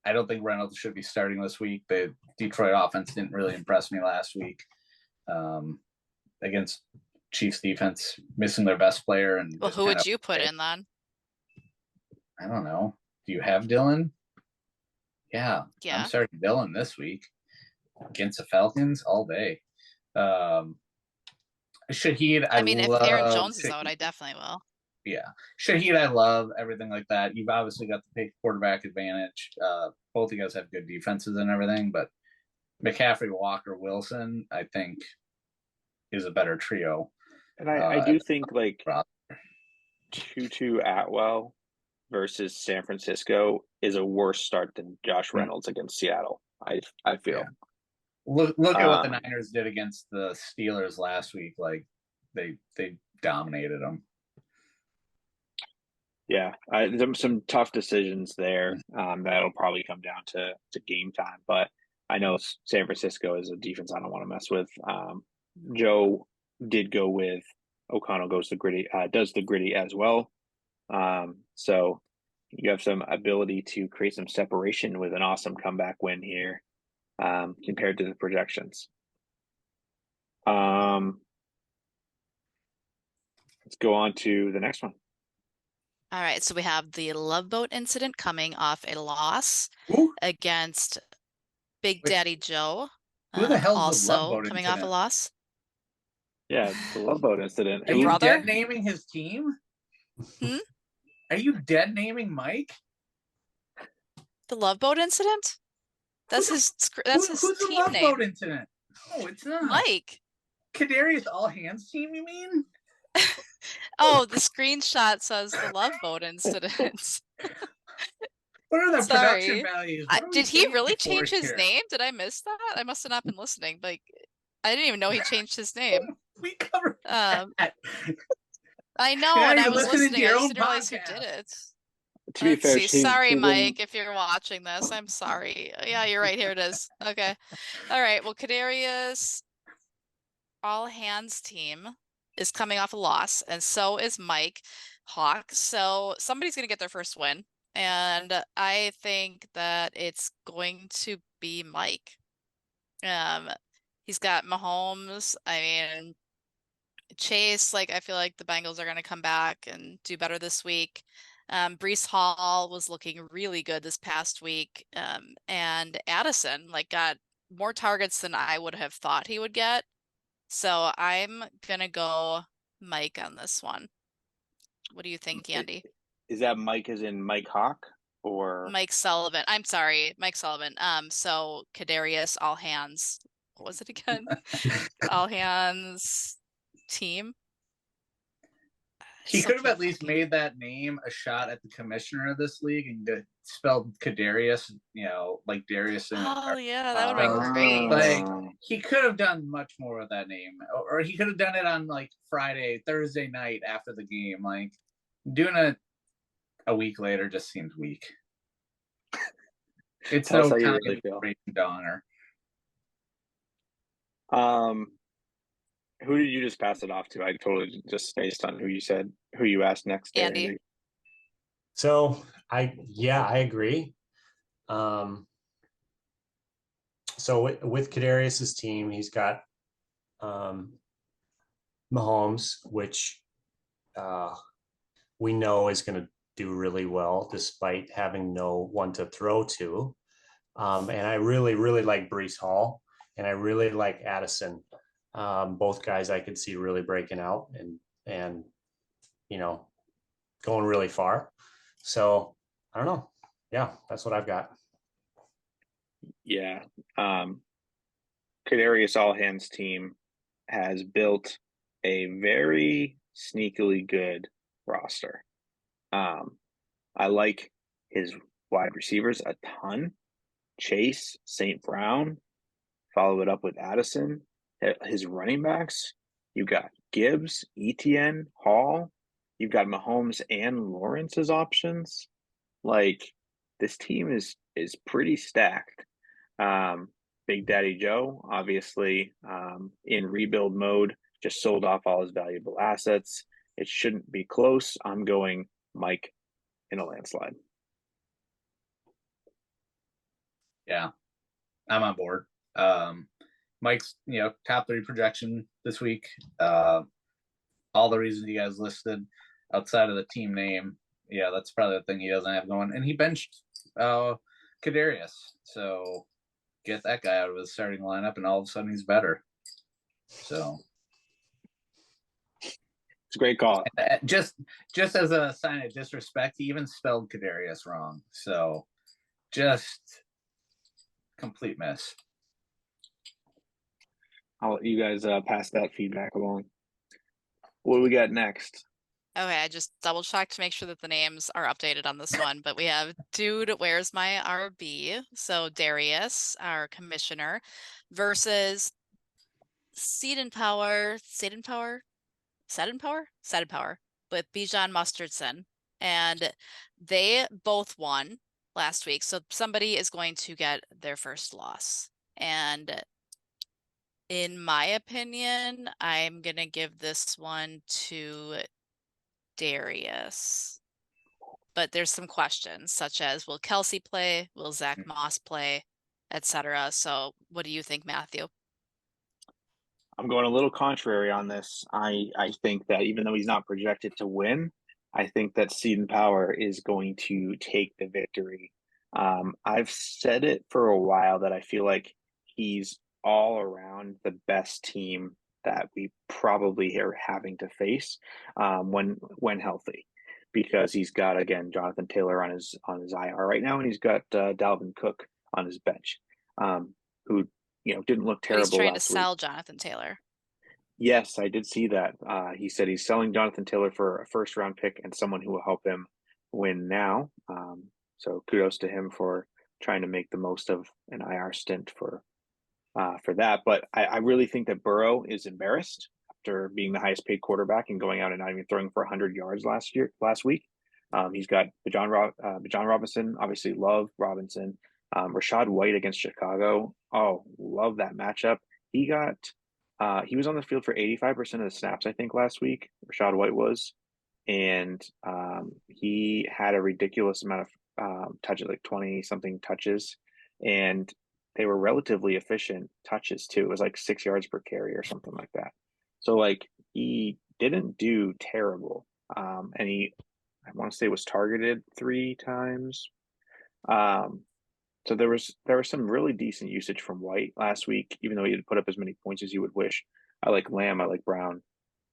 I don't think Reynolds should be starting this week. The Detroit offense didn't really impress me last week against Chiefs defense, missing their best player. And well, who would you put in then? I don't know. Do you have Dylan? Yeah. I'm starting Dylan this week against the Falcons all day. Shaheed, if Aaron Jones is out, I definitely will. Yeah. Shaheed, I love everything like that. You've obviously got the quarterback advantage. Both of you guys have good defenses and everything, but McCaffrey, Walker, Wilson, I think, is a better trio. And I do think like Tutu Atwell versus San Francisco is a worse start than Josh Reynolds against Seattle. I feel. Yeah. Look at what the Niners did against the Steelers last week. Like they dominated them. Yeah, there's some tough decisions there. That'll probably come down to game time. But I know San Francisco is a defense I don't want to mess with. Joe did go with O'Connell goes to Gritty, does the Gritty as well. So you have some ability to create some separation with an awesome comeback win here compared to the projections. Let's go on to the next one. All right, so we have the Love Boat incident coming off a loss against Big Daddy Joe. Who the hell also the Love Boat coming incident? off a loss? Yeah, the Love Boat incident. Are you dead naming his team? Are you dead naming Mike? The Love Boat incident? That's his who's team the Love name. Boat incident? No, it's not. Mike. Kadarius All Hands team, you mean? Oh, the screenshot says the Love Boat incident. What are the production values? Did he really change his name? Did I miss that? I must have not been listening. Like, I didn't even know he changed his name. We covered that. I know, and I was listening. I just didn't realize who did it. To be fair, sorry, Mike, if you're watching this. I'm sorry. Yeah, you're right. Here it is. Okay. All right. Well, Kadarius All Hands team is coming off a loss, and so is Mike Hawk. So somebody's going to get their first win, and I think that it's going to be Mike. He's got Mahomes. I mean, Chase, like I feel like the Bengals are going to come back and do better this week. Breece Hall was looking really good this past week. And Addison like got more targets than I would have thought he would get. So I'm going to go Mike on this one. What do you think, Andy? Is that Mike as in Mike Hawk or Mike Sullivan? I'm sorry, Mike Sullivan. So Kadarius All Hands. What was it again? All Hands team. He could have at least made that name a shot at the commissioner of this league and spelled Kadarius, like Darius. Oh yeah, that would have been great. Like he could have done much more with that name, or he could have done it on like Thursday night after the game. Like doing it a week later just seems weak. It's no time to honor. Who did you just pass it off to? I totally just based on who you asked next. Andy. So I agree. So with Kadarius's team, he's got Mahomes, which we know is going to do really well despite having no one to throw to. And I really, really like Breece Hall, and I really like Addison. Both guys I could see really breaking out and going really far. So I don't know. Yeah, that's what I've got. Yeah. Kadarius All Hands team has built a very sneakily good roster. I like his wide receivers a ton. Chase, St. Brown, follow it up with Addison, his running backs. You've got Gibbs, Etienne, Hall. You've got Mahomes and Lawrence as options. Like, this team is pretty stacked. Big Daddy Joe, obviously, in rebuild mode, just sold off all his valuable assets. It shouldn't be close. I'm going Mike in a landslide. Yeah, I'm on board. Mike's, top 3 projection this week. All the reasons you guys listed outside of the team name. Yeah, that's probably the thing he doesn't have going. And he benched Kadarius. So get that guy out of his starting lineup, and all of a sudden he's better. So it's a great call. Just as a sign of disrespect, he even spelled Kadarius wrong. So just complete miss. I'll let you guys pass that feedback along. What do we got next? Okay, I just double checked to make sure that the names are updated on this one, but we have Dude, Where's My RB? So Darius, our commissioner, versus Seed and Power with Bijan Mustardson. And they both won last week. So somebody is going to get their first loss. And in my opinion, I'm going to give this one to Darius. But there's some questions such as, will Kelsey play? Will Zach Moss play? Etc. So what do you think, Matthew? I'm going a little contrary on this. I think that even though he's not projected to win, I think that Seed and Power is going to take the victory. I've said it for a while that I feel like he's all around the best team that we probably are having to face when healthy, because he's got, again, Jonathan Taylor on his IR right now, and he's got Dalvin Cook on his bench, who didn't look terrible. He's trying to sell Jonathan Taylor. Yes, I did see that. He said he's selling Jonathan Taylor for a first-round pick and someone who will help him win now. So kudos to him for trying to make the most of an IR stint for that. But I really think that Burrow is embarrassed after being the highest-paid quarterback and going out and not even throwing for 100 yards last week. He's got Bijan Robinson, obviously love Robinson. Rachaad White against Chicago. Oh, love that matchup. He was on the field for 85% of the snaps, I think, last week. Rachaad White was, and he had a ridiculous amount of touches, like 20-something touches, and they were relatively efficient touches too. It was like 6 yards per carry or something like that. So like he didn't do terrible, and I want to say was targeted 3 times. So there was some really decent usage from White last week, even though he didn't put up as many points as you would wish. I like Lamb, I like Brown.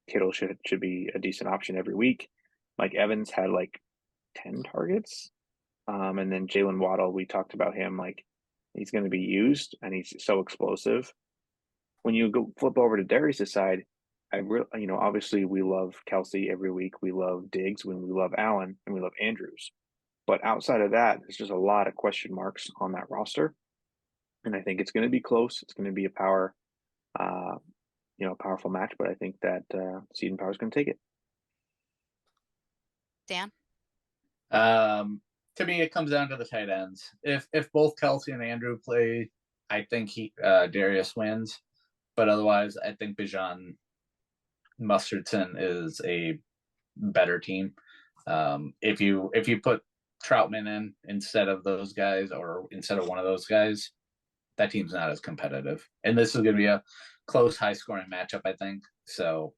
Kittle should be a decent option every week. Mike Evans had like 10 targets. And then Jalen Waddle, we talked about him, like he's going to be used and he's so explosive. When you go flip over to Darius' side, obviously we love Kelsey every week. We love Diggs, we love Allen, and we love Andrews. But outside of that, there's just a lot of question marks on that roster. And I think it's going to be close. It's going to be a powerful match. But I think that Seed and Power is going to take it. Dan? To me, it comes down to the tight ends. If both Kelsey and Andrew play, I think Darius wins. But otherwise, I think Bijan Mustardson is a better team. If you put Troutman in instead of those guys, or instead of one of those guys, that team's not as competitive. And this is going to be a close, high-scoring matchup, I think. So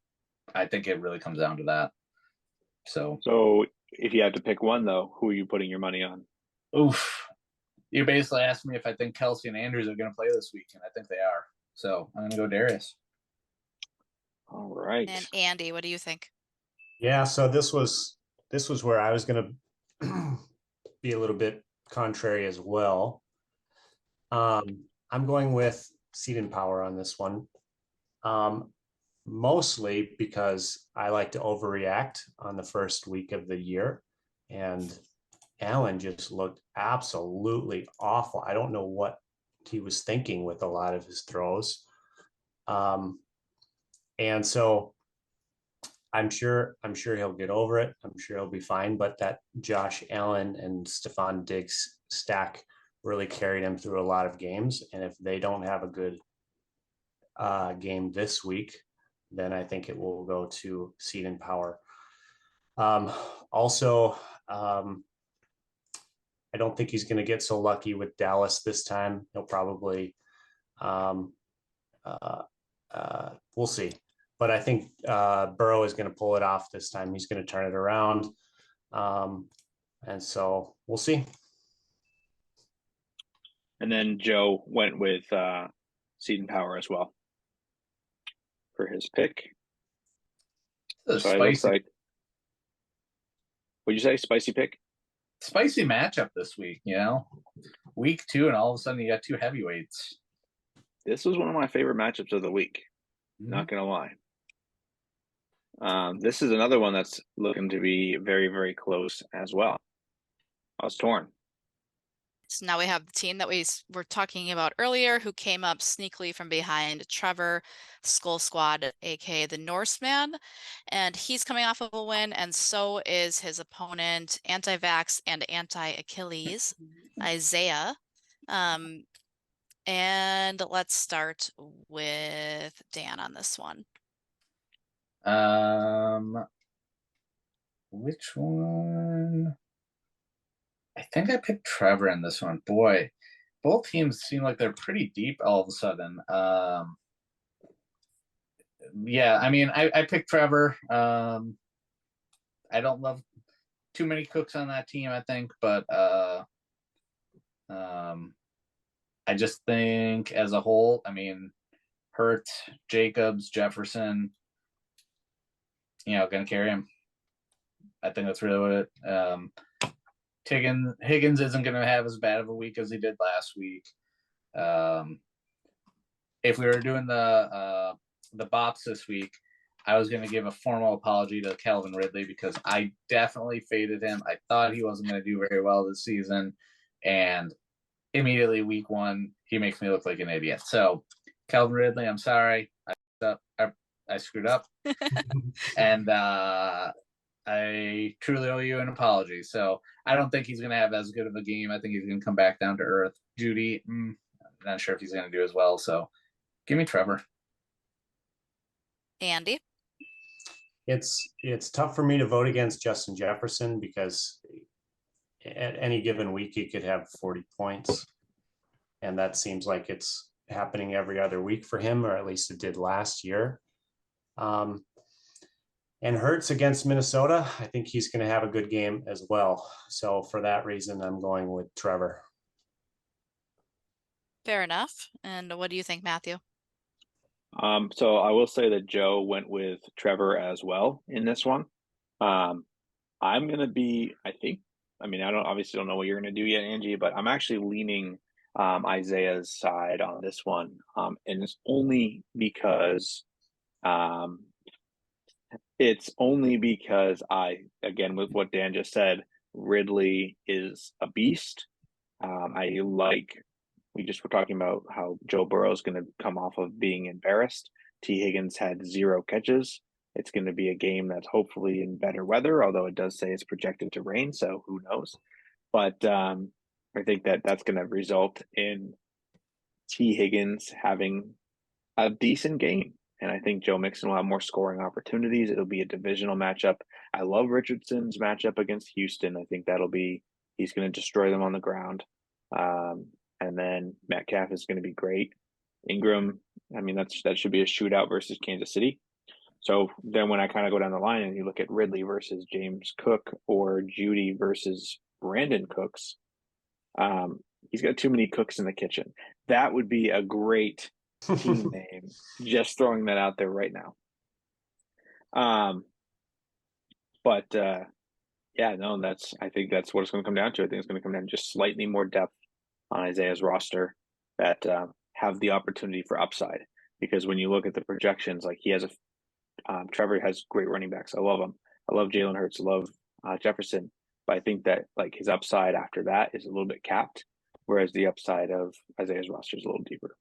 I think it really comes down to that. So if you had to pick one, though, who are you putting your money on? Oof. You basically asked me if I think Kelsey and Andrews are going to play this week, and I think they are. So I'm going to go Darius. All right. And Andy, what do you think? Yeah, so this was where I was going to be a little bit contrary as well. I'm going with Seed and Power on this one, mostly because I like to overreact on the first week of the year, and Allen just looked absolutely awful. I don't know what he was thinking with a lot of his throws. And so I'm sure he'll get over it. I'm sure he'll be fine. But that Josh Allen and Stephon Diggs stack really carried him through a lot of games. And if they don't have a good game this week, then I think it will go to seed and power. Also, I don't think he's going to get so lucky with Dallas this time. He'll probably, we'll see. But I think Burrow is going to pull it off this time. He's going to turn it around. And so we'll see. And then Joe went with seed and power as well for his pick. So it looks like, what'd you say? Spicy pick? Spicy matchup this week, you know? Week 2, and all of a sudden you got 2 heavyweights. This was one of my favorite matchups of the week. Not going to lie. This is another one that's looking to be very, very close as well. I was torn. So now we have the team that we were talking about earlier, who came up sneakily from behind Trevor, Skull Squad, aka the Norseman, and he's coming off of a win, and so is his opponent, anti-vax and anti-Achilles, Isaiah. And let's start with Dan on this one. Which one? I think I picked Trevor in this one. Boy, both teams seem like they're pretty deep all of a sudden. Yeah, I mean, I picked Trevor. I don't love too many cooks on that team, I think, but I just think as a whole, I mean, Hurts, Jacobs, Jefferson, you know, gonna carry him. I think that's really what it. Higgins isn't going to have as bad of a week as he did last week. If we were doing the bops this week, I was going to give a formal apology to Calvin Ridley because I definitely faded him. I thought he wasn't going to do very well this season, and immediately week 1, he makes me look like an idiot. So, Calvin Ridley, I'm sorry. I screwed up. And I truly owe you an apology. So I don't think he's going to have as good of a game. I think he's going to come back down to earth. Judy, I'm not sure if he's going to do as well. So give me Trevor. Andy? It's tough for me to vote against Justin Jefferson because at any given week he could have 40 points. And that seems like it's happening every other week for him, or at least it did last year. And Hurts against Minnesota, I think he's going to have a good game as well. So for that reason, I'm going with Trevor. Fair enough. And what do you think, Matthew? So I will say that Joe went with Trevor as well in this one. I'm going to be, I obviously don't know what you're going to do yet, Angie, but I'm actually leaning Isaiah's side on this one. And it's only because again, with what Dan just said, Ridley is a beast. We just were talking about how Joe Burrow is going to come off of being embarrassed. T. Higgins had 0 catches. It's going to be a game that's hopefully in better weather, although it does say it's projected to rain, so who knows. But I think that's going to result in T. Higgins having a decent game. And I think Joe Mixon will have more scoring opportunities. It'll be a divisional matchup. I love Richardson's matchup against Houston. I think he's going to destroy them on the ground. And then Metcalf is going to be great. Ingram, that should be a shootout versus Kansas City. So then when I kind of go down the line and you look at Ridley versus James Cook or Judy versus Brandon Cooks, he's got too many cooks in the kitchen. That would be a great team name. Just throwing that out there right now. I think that's what it's going to come down to. I think it's going to come down to just slightly more depth on Isaiah's roster that have the opportunity for upside. Because when you look at the projections, like Trevor has great running backs. I love him. I love Jalen Hurts. I love Jefferson. But I think that like his upside after that is a little bit capped, whereas the upside of Isaiah's roster is a little deeper.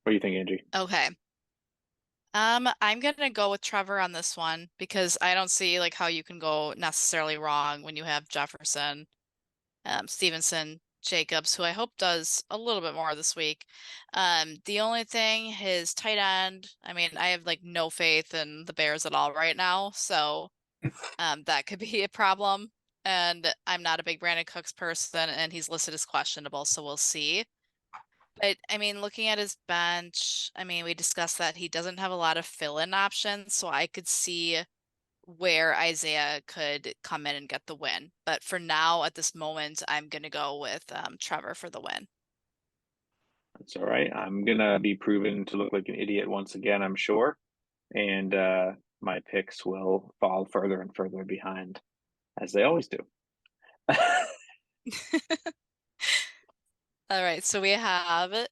What do you think, Angie? Okay. I'm gonna go with Trevor on this one because I don't see like how you can go necessarily wrong when you have Jefferson, Stevenson, Jacobs, who I hope does a little bit more this week. The only thing, his tight end, I mean, I have like no faith in the Bears at all right now, so that could be a problem. And I'm not a big Brandon Cooks person, and he's listed as questionable, so we'll see. But I mean, looking at his bench, I mean, we discussed that he doesn't have a lot of fill-in options, so I could see where Isaiah could come in and get the win. But for now, at this moment, I'm gonna go with Trevor for the win. That's all right. I'm gonna be proven to look like an idiot once again, I'm sure. And my picks will fall further and further behind, as they always do. All right, so we have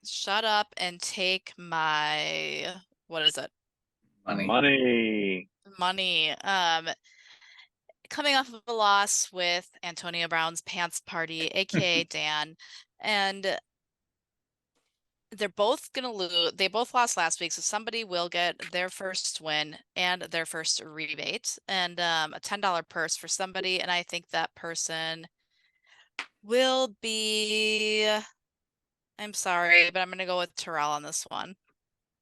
shut up and take my, what is it? Money. Money. Coming off of a loss with Antonio Brown's pants party, aka Dan, and they're both gonna lose. They both lost last week, so somebody will get their first win and their first rebate, and a $10 purse for somebody. And I think that person will be. I'm sorry, but I'm gonna go with Terrell on this one.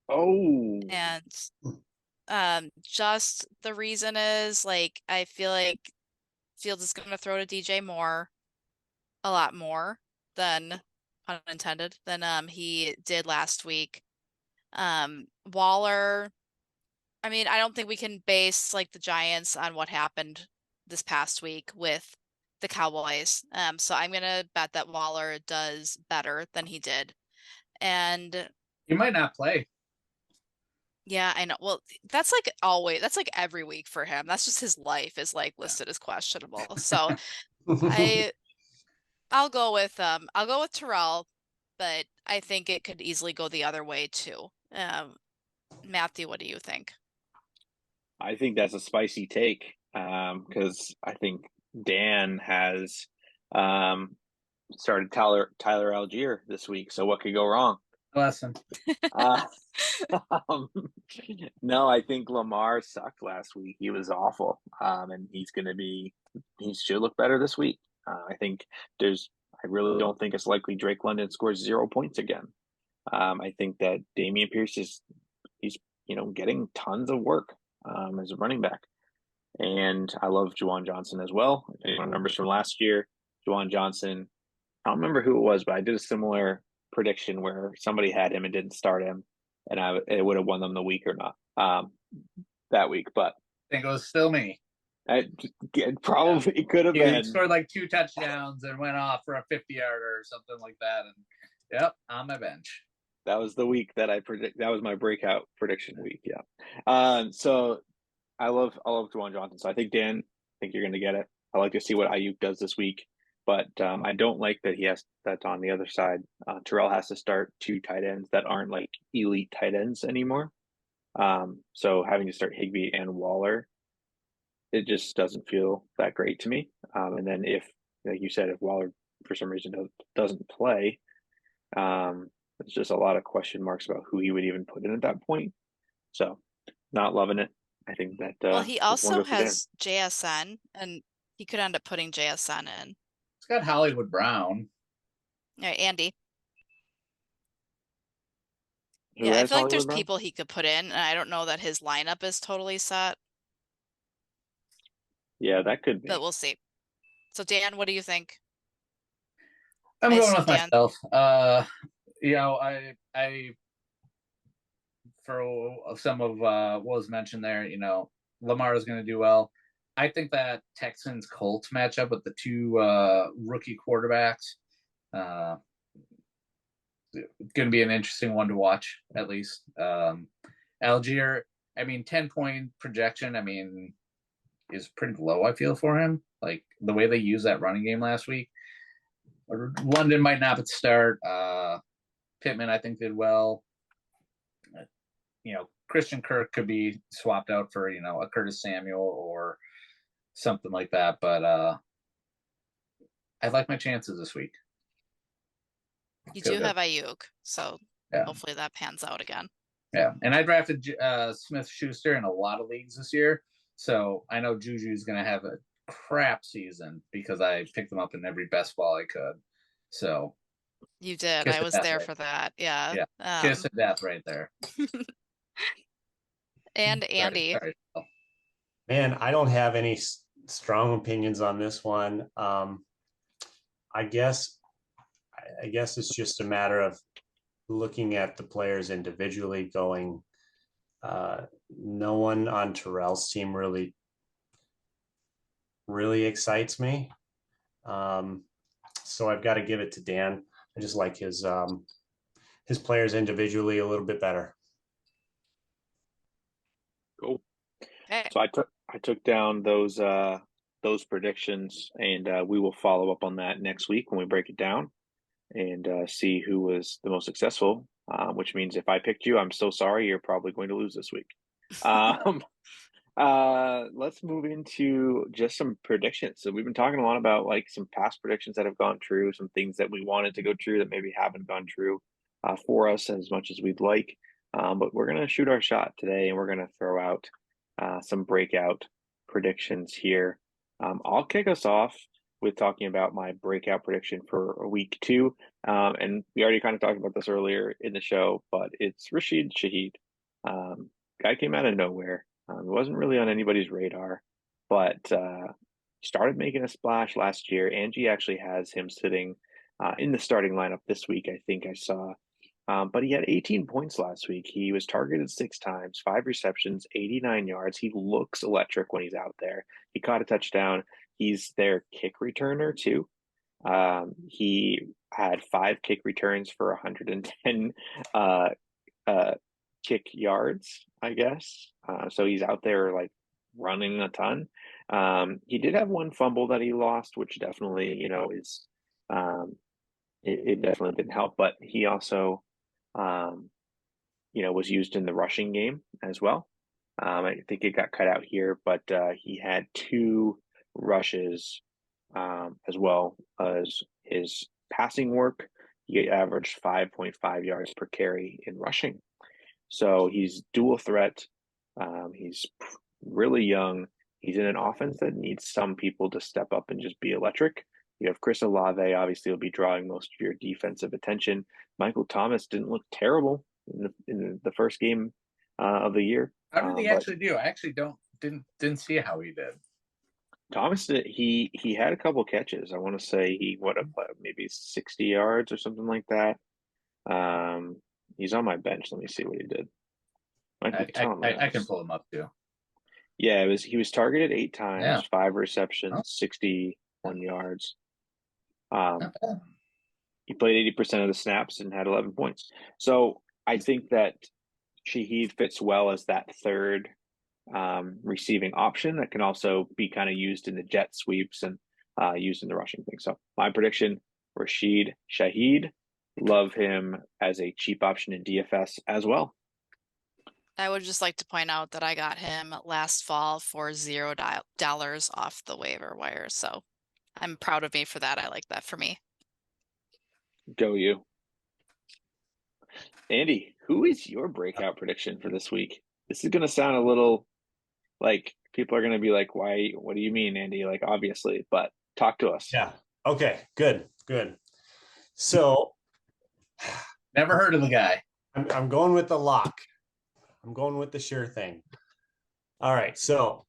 Oh. And just the reason is like I feel like Fields is gonna throw to DJ Moore a lot more than pun intended than he did last week. Waller, I mean, I don't think we can base like the Giants on what happened this past week with the Cowboys. So I'm gonna bet that Waller does better than he did. And he might not play. yeah, I know. Well, that's like always, that's like every week for him. That's just his life is like listed as questionable. So I'll go with Terrell, but I think it could easily go the other way too. Matthew, what do you think? I think that's a spicy take because I think Dan has started Tyler Algier this week. So what could go wrong? Lesson. No, I think Lamar sucked last week. He was awful, and he should look better this week. I really don't think it's likely Drake London scores 0 points again. I think that Dameon Pierce he's getting tons of work as a running back. And I love Juwan Johnson as well. If anyone remembers from last year, Juwan Johnson, I don't remember who it was, but I did a similar prediction where somebody had him and didn't start him, and it would have won them the week or not that week. But I think it was still me. It probably could have been. He scored like 2 touchdowns and went off for a 50-yarder or something like that. And yep, on my bench. That was the week that I predict. That was my breakout prediction week. Yeah. So I love Juwan Johnson. So I think Dan, I think you're going to get it. I like to see what Ayuk does this week, but I don't like that that's on the other side. Terrell has to start 2 tight ends that aren't like elite tight ends anymore. So having to start Higbee and Waller, it just doesn't feel that great to me. And then if, like you said, if Waller for some reason doesn't play, there's just a lot of question marks about who he would even put in at that point. So not loving it. I think that well, he also has JSN, and he could end up putting JSN in. It's got Hollywood Brown. All right, Andy. Yeah, I feel like there's people he could put in, and I don't know that his lineup is totally set. Yeah, that could be. But we'll see. So Dan, what do you think? I'm going with myself. I for some of what was mentioned there, Lamar is going to do well. I think that Texans Colts matchup with the 2 rookie quarterbacks going to be an interesting one to watch, at least. Algier, 10-point projection, is pretty low, I feel, for him. Like, the way they used that running game last week. London might not start. Pittman, I think, did well. Christian Kirk could be swapped out for, a Curtis Samuel or something like that. But I like my chances this week. You do have Ayuk, so yeah. hopefully that pans out again. Yeah, and I drafted Smith-Schuster in a lot of leagues this year, so I know Juju's going to have a crap season because I picked them up in every best ball I could. So you did. I was there for that. Yeah. Yeah. Kiss of death right there. And Andy. Sorry. Man, I don't have any strong opinions on this one. I guess it's just a matter of looking at the players individually, going, no one on Terrell's team really excites me. So I've got to give it to Dan. I just like his players individually a little bit better. Cool. Okay. So I took down those predictions, and we will follow up on that next week when we break it down and see who was the most successful. Which means if I picked you, I'm so sorry. You're probably going to lose this week. Let's move into just some predictions. So we've been talking a lot about like some past predictions that have gone true, some things that we wanted to go true that maybe haven't gone true for us as much as we'd like. But we're going to shoot our shot today, and we're going to throw out some breakout predictions here. I'll kick us off with talking about my breakout prediction for week 2. And we already kind of talked about this earlier in the show, but it's Rashid Shaheed. Guy came out of nowhere. It wasn't really on anybody's radar, but started making a splash last year. Angie actually has him sitting in the starting lineup this week, I think I saw. But he had 18 points last week. He was targeted 6 times, 5 receptions, 89 yards. He looks electric when he's out there. He caught a touchdown. He's their kick returner too. He had 5 kick returns for 110 kick yards, I guess. So he's out there like running a ton. He did have 1 fumble that he lost, which definitely, is it definitely didn't help. But he also, was used in the rushing game as well. I think it got cut out here, but he had 2 rushes as well as his passing work. He averaged 5.5 yards per carry in rushing. So he's dual threat. He's really young. He's in an offense that needs some people to step up and just be electric. You have Chris Olave, obviously, will be drawing most of your defensive attention. Michael Thomas didn't look terrible in the first game of the year. How did he actually do? I actually didn't see how he did. Thomas, he had a couple catches. I want to say he maybe 60 yards or something like that. He's on my bench. Let me see what he did. I can pull him up too. Yeah, he was targeted 8 times, 5 receptions, 61 yards. He played 80% of the snaps and had 11 points. So I think that Shaheed fits well as that third receiving option that can also be kind of used in the jet sweeps and used in the rushing thing. So my prediction, Rashid Shaheed, love him as a cheap option in DFS as well. I would just like to point out that I got him last fall for $0 off the waiver wire. So I'm proud of me for that. I like that for me. Go you. Andy, who is your breakout prediction for this week? This is going to sound a little like people are going to be like, why? What do you mean, Andy? Like, obviously, but talk to us. Yeah. Okay. Good. So never heard of the guy. I'm going with the lock. I'm going with the sure thing. All right. So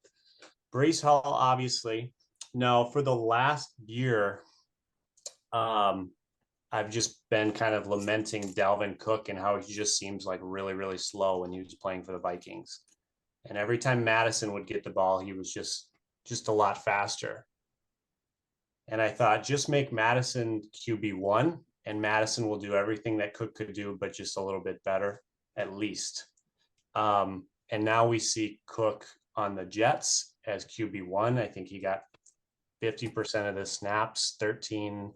Breece Hall, obviously. Now, for the last year, I've just been kind of lamenting Dalvin Cook and how he just seems like really, really slow when he was playing for the Vikings. And every time Madison would get the ball, he was just a lot faster. And I thought, just make Madison QB1, and Madison will do everything that Cook could do, but just a little bit better, at least. And now we see Cook on the Jets as QB1. I think he got 50% of the snaps, 13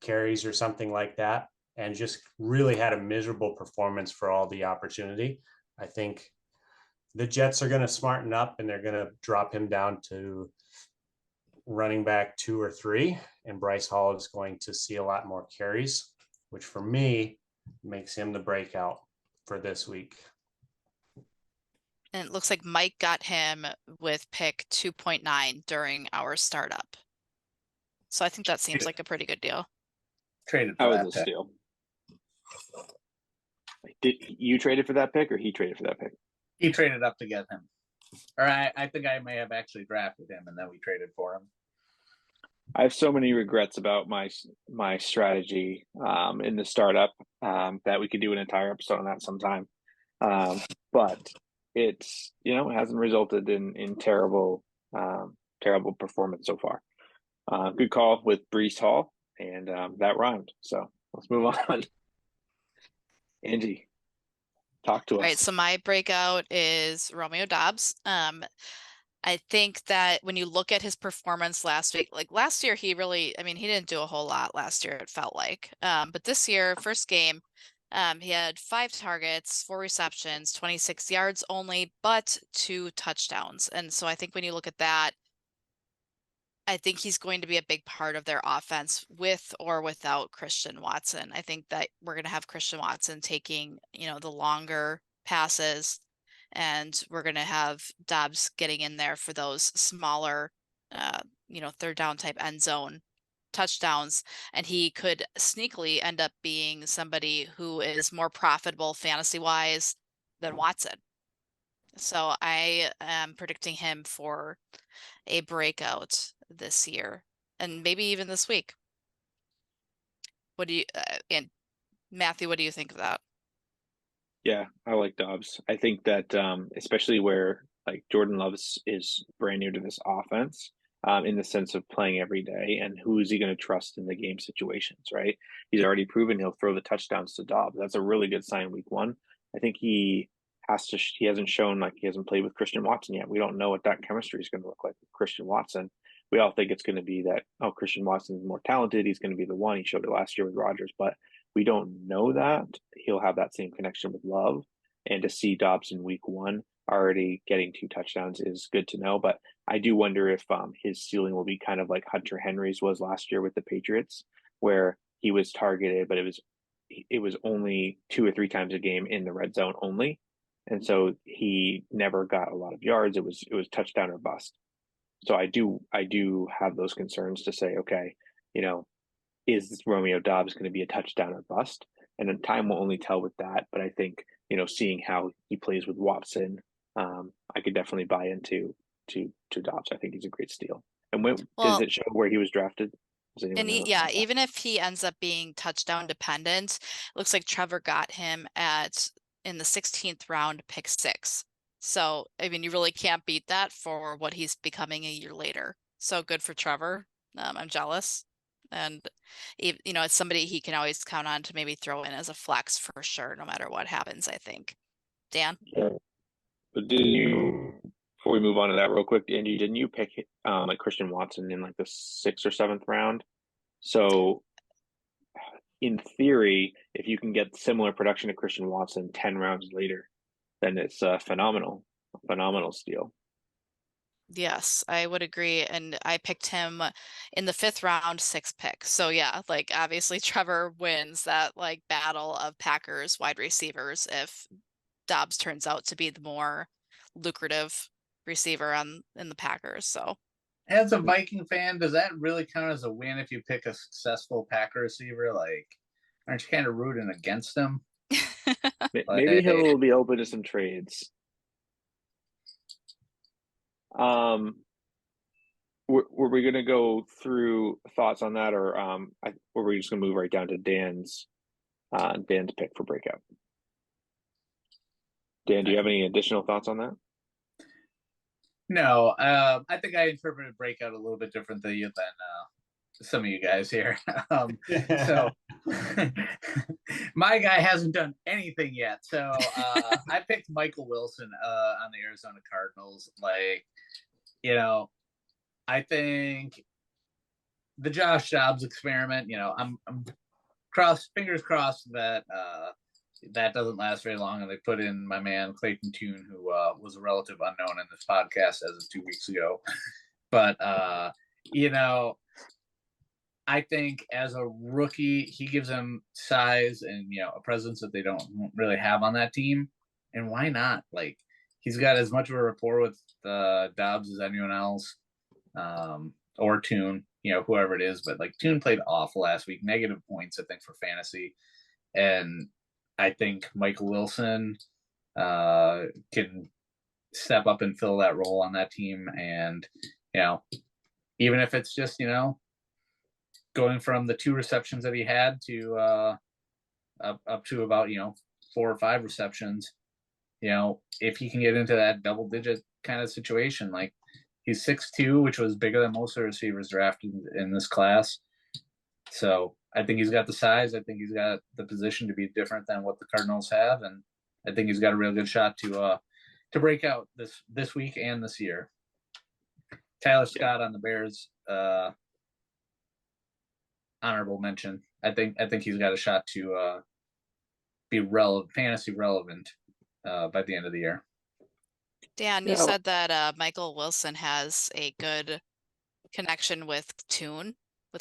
carries or something like that, and just really had a miserable performance for all the opportunity. I think the Jets are going to smarten up and they're going to drop him down to running back 2 or 3, and Bryce Hall is going to see a lot more carries, which for me makes him the breakout for this week. And it looks like Mike got him with pick 2.9 during our startup. So I think that seems like a pretty good deal. Traded That for was that a pick. steal. Did you traded for that pick, or he traded for that pick? He traded up to get him. Or I think I may have actually drafted him, and then we traded for him. I have so many regrets about my strategy in the startup that we could do an entire episode on that sometime. But it's, it hasn't resulted in terrible performance so far. Good call with Breece Hall, and that rhymed. So let's move on. Angie, talk to us. All right, so my breakout is Romeo Doubs. I think that when you look at his performance last week, like last year, he didn't do a whole lot last year, it felt like. But this year, first game, he had 5 targets, 4 receptions, 26 yards only, but 2 touchdowns. And so I think when you look at that, I think he's going to be a big part of their offense with or without Christian Watson. I think that we're going to have Christian Watson taking, the longer passes, and we're going to have Doubs getting in there for those smaller, third down type end zone touchdowns. And he could sneakily end up being somebody who is more profitable fantasy wise than Watson. So I am predicting him for a breakout this year and maybe even this week. What do you and Matthew, what do you think of that? Yeah, I like Dobbs. I think that especially where like Jordan Love is brand new to this offense, in the sense of playing every day, and who is he going to trust in the game situations, right? He's already proven he'll throw the touchdowns to Dobbs. That's a really good sign week 1. I think he hasn't shown, like, he hasn't played with Christian Watson yet. We don't know what that chemistry is going to look like with Christian Watson. We all think it's going to be that, oh, Christian Watson is more talented. He's going to be the one. He showed it last year with Rodgers, but we don't know that he'll have that same connection with Love. And to see Dobbs in week 1 already getting 2 touchdowns is good to know. But I do wonder if his ceiling will be kind of like Hunter Henry's was last year with the Patriots, where he was targeted, but it was only 2 or 3 times a game in the red zone only. And so he never got a lot of yards. It was touchdown or bust. So I do have those concerns to say, okay, is Romeo Doubs going to be a touchdown or bust? And then time will only tell with that. But I think, seeing how he plays with Watson, I could definitely buy into Doubs. I think he's a great steal. And does it show where he was drafted? Even if he ends up being touchdown dependent, it looks like Trevor got him in the 16th round, pick 6. So, you really can't beat that for what he's becoming a year later. So good for Trevor. I'm jealous. And, it's somebody he can always count on to maybe throw in as a flex for sure, no matter what happens, I think. Dan? But before we move on to that real quick, Angie, didn't you pick like Christian Watson in like the 6th or 7th round? So in theory, if you can get similar production to Christian Watson 10 rounds later, then it's a phenomenal steal. Yes, I would agree. And I picked him in the 5th round, 6th pick. So yeah, like obviously Trevor wins that like battle of Packers wide receivers if Doubs turns out to be the more lucrative receiver in the Packers. So as a Viking fan, does that really count as a win if you pick a successful Packer receiver? Like, aren't you kind of rooting against him? Maybe he'll be open to some trades. Were we going to go through thoughts on that, or were we just going to move right down to Dan's pick for breakout? Dan, do you have any additional thoughts on that? No, I think I interpreted breakout a little bit different than some of you guys here. So my guy hasn't done anything yet. So I picked Michael Wilson on the Arizona Cardinals. Like, I think the Josh Dobbs experiment, I'm fingers crossed that that doesn't last very long, and they put in my man Clayton Tune, who was a relative unknown in this podcast as of 2 weeks ago. But I think as a rookie, he gives them size and a presence that they don't really have on that team. And why not? Like, he's got as much of a rapport with Dobbs as anyone else, or Tune, whoever it is. But like, Tune played awful last week, negative points, I think, for fantasy. And I think Michael Wilson can step up and fill that role on that team. And, even if it's just, going from the 2 receptions that he had to up to about, 4 or 5 receptions, if he can get into that double digit kind of situation, like he's 6'2", which was bigger than most of the receivers drafted in this class. So I think he's got the size. I think he's got the position to be different than what the Cardinals have. And I think he's got a real good shot to break out this week and this year. Tyler Scott on the Bears, honorable mention. I think he's got a shot to be fantasy relevant by the end of the year. Dan, you said that Michael Wilson has a good connection with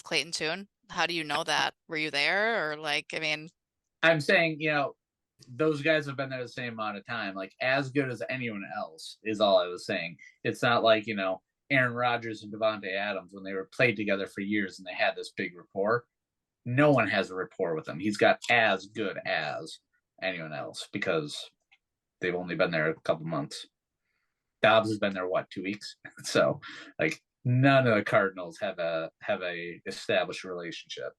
Clayton Tune. How do you know that? Were you there, or I'm saying, those guys have been there the same amount of time. Like, as good as anyone else is all I was saying. It's not like, Aaron Rodgers and Devontae Adams, when they were played together for years and they had this big rapport. No one has a rapport with him. He's got as good as anyone else because they've only been there a couple months. Dobbs has been there, 2 weeks? So, like, none of the Cardinals have a established relationship.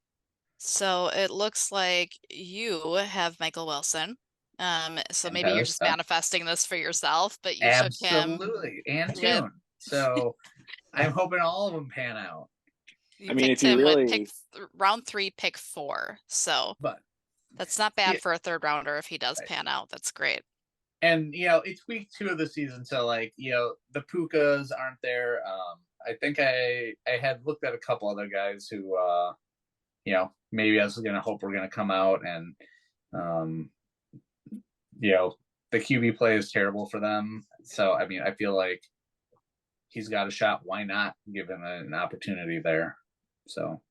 So it looks like you have Michael Wilson. So and maybe you're just manifesting this for yourself, but you took him. Absolutely. And Tune. So I'm hoping all of them pan out. You picked him with round 3, pick 4. So that's not bad for a third rounder if he does pan out. That's great. And, it's week 2 of the season. So, like, the Pukas aren't there. I think I had looked at a couple other guys who, maybe I was going to hope we're going to come out. And, the QB play is terrible for them. So, I feel like he's got a shot. Why not give him an opportunity there? So,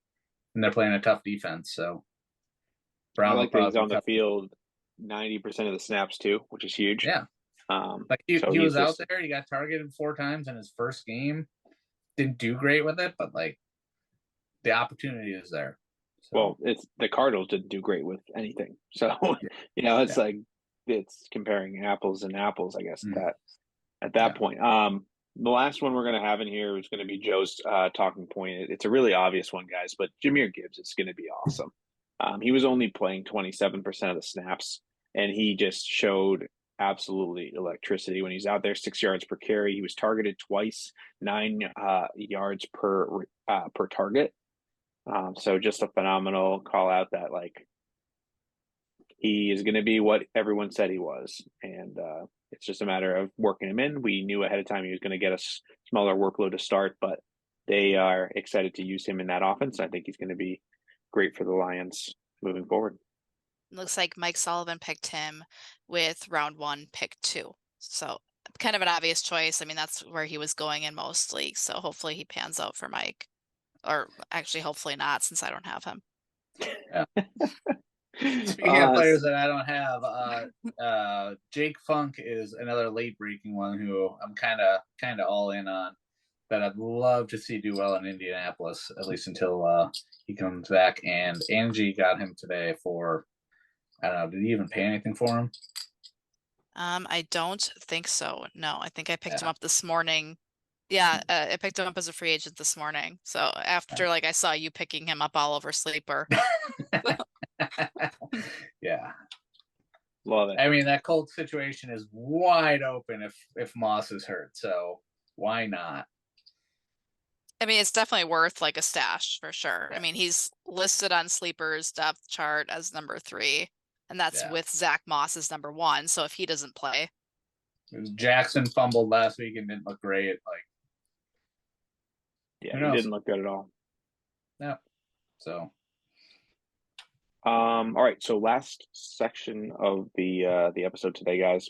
and they're playing a tough defense. So, Brown, I like that he's on the field 90% of the snaps too, which is huge. Yeah. Like he was out there. He got targeted 4 times in his first game. Didn't do great with it, but like the opportunity is there. So. Well, it's the Cardinals didn't do great with anything. So it's like it's comparing apples and apples, I guess, at that point. The last one we're going to have in here is going to be Joe's talking point. It's a really obvious one, guys, but Jahmyr Gibbs is going to be awesome. He was only playing 27% of the snaps, and he just showed absolutely electricity when he's out there. 6 yards per carry. He was targeted twice, 9 yards per target. So just a phenomenal call out that like he is going to be what everyone said he was, and it's just a matter of working him in. We knew ahead of time he was going to get a smaller workload to start, but they are excited to use him in that offense. I think he's going to be great for the Lions moving forward. Looks like Mike Sullivan picked him with round 1, pick 2. So kind of an obvious choice. That's where he was going in most leagues. So hopefully he pans out for Mike. Or actually, hopefully not, since I don't have him. Yeah. Speaking of players that I don't have, Jake Funk is another late breaking one who I'm kind of all in on. That I'd love to see do well in Indianapolis, at least until he comes back. And Angie got him today for, I don't know, did he even pay anything for him? I don't think so. No, I think I picked him up this morning. Yeah, I picked him up as a free agent this morning. So after I saw you picking him up all over Sleeper. Yeah. Love it. That Colts situation is wide open if Moss is hurt. So why not? It's definitely worth a stash for sure. He's listed on Sleeper's depth chart as number 3, and that's with Zach Moss as number 1. So if he doesn't play, Jackson fumbled last week and didn't look great. He didn't look good at all. Yeah. So All right, so last section of the episode today, guys.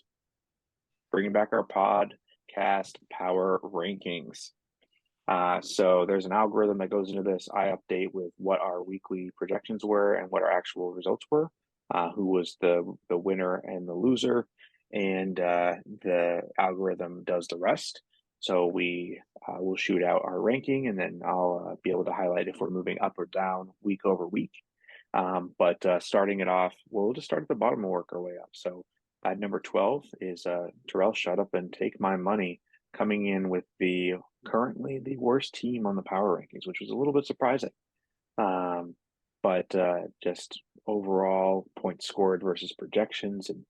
Bringing back our podcast power rankings. So there's an algorithm that goes into this. I update with what our weekly projections were and what our actual results were, who was the winner and the loser, and the algorithm does the rest. So we will shoot out our ranking, and then I'll be able to highlight if we're moving up or down week over week. But starting it off, we'll just start at the bottom and work our way up. So at number 12 is Terrell, shut up and take my money, coming in with the currently the worst team on the power rankings, which was a little bit surprising. But just overall points scored versus projections, and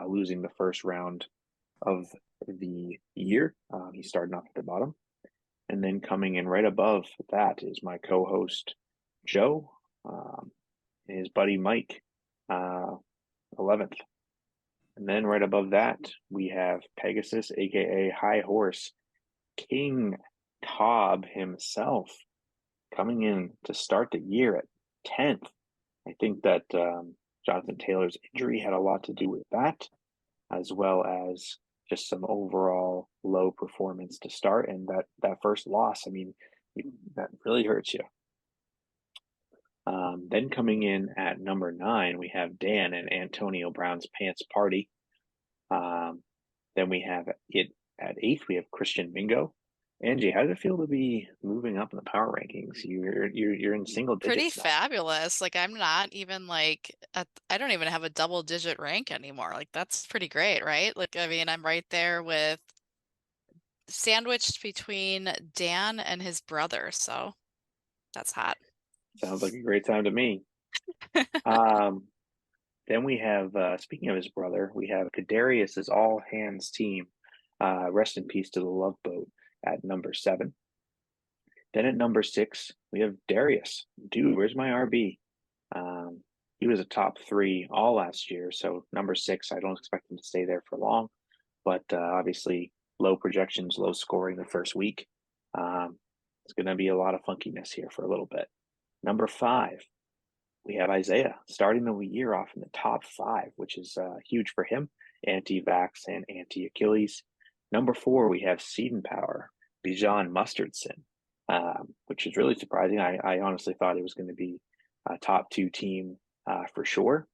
losing the first round of the year. He's starting off at the bottom. And then coming in right above that is my co-host, Joe, and his buddy, Mike, 11th. And then right above that, we have Pegasus, aka High Horse, King Tob himself, coming in to start the year at 10th. I think that Jonathan Taylor's injury had a lot to do with that, as well as just some overall low performance to start. And that first loss, I mean, that really hurts you. Then coming in at number 9, we have Dan and Antonio Brown's Pants Party. Then we have it at 8th. We have Christian Mingo. Angie, how does it feel to be moving up in the power rankings? You're in single digits. Pretty fabulous. Like I'm not even like I don't even have a double digit rank anymore. Like that's pretty great, right? Like I mean, I'm right there with sandwiched between Dan and his brother, so that's hot. Sounds like a great time to me. Then we have, speaking of his brother, we have Kadarius's all hands team. Rest in peace to the Love Boat at number 7. Then at number 6, we have Darius. Dude, where's my RB? He was a top 3 all last year, so number 6, I don't expect him to stay there for long. But obviously, low projections, low scoring the first week. It's going to be a lot of funkiness here for a little bit. Number 5, we have Isaiah starting the year off in the top 5, which is huge for him. Anti-vax and anti-Achilles. Number 4, we have Seed and Power, Bijan Mustardson, which is really surprising. I honestly thought it was going to be a top 2 team for sure.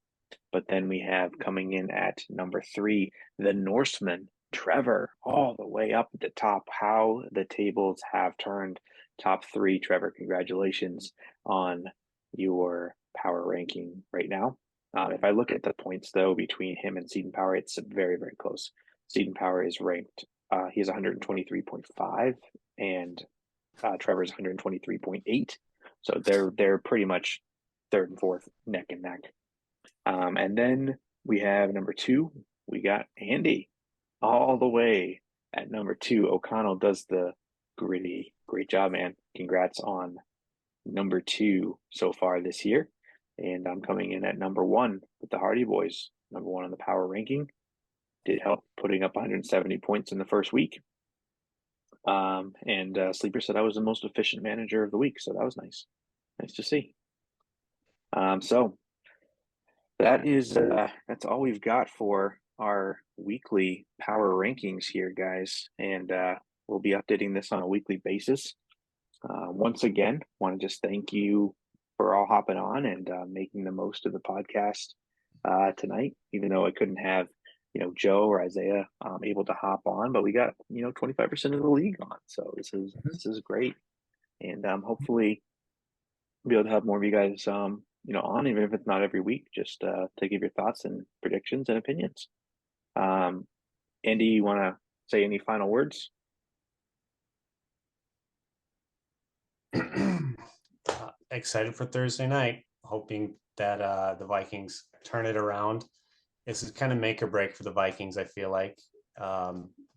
But then we have coming in at number 3, the Norseman, Trevor, all the way up at the top. How the tables have turned. Top 3, Trevor, congratulations on your power ranking right now. If I look at the points, though, between him and Seed and Power, it's very, very close. Seed and Power is ranked, he has 123.5, and Trevor's 123.8. So they're pretty much third and fourth, neck and neck. And then we have number 2, we got Andy all the way at number 2. O'Connell does the gritty. Great job, man. Congrats on number 2 so far this year. And I'm coming in at number 1 with the Hardy Boys, number 1 on the power ranking. Did help putting up 170 points in the first week. And Sleeper said I was the most efficient manager of the week, so that was nice. Nice to see. So that is that's all we've got for our weekly power rankings here, guys. And we'll be updating this on a weekly basis. Once again, want to just thank you for all hopping on and making the most of the podcast tonight, even though I couldn't have, Joe or Isaiah able to hop on, but we got, 25% of the league on. So this is great. And hopefully be able to have more of you guys, on, even if it's not every week, just to give your thoughts and predictions and opinions. Andy, you want to say any final words? Excited for Thursday night, hoping that the Vikings turn it around. This is kind of make or break for the Vikings, I feel like.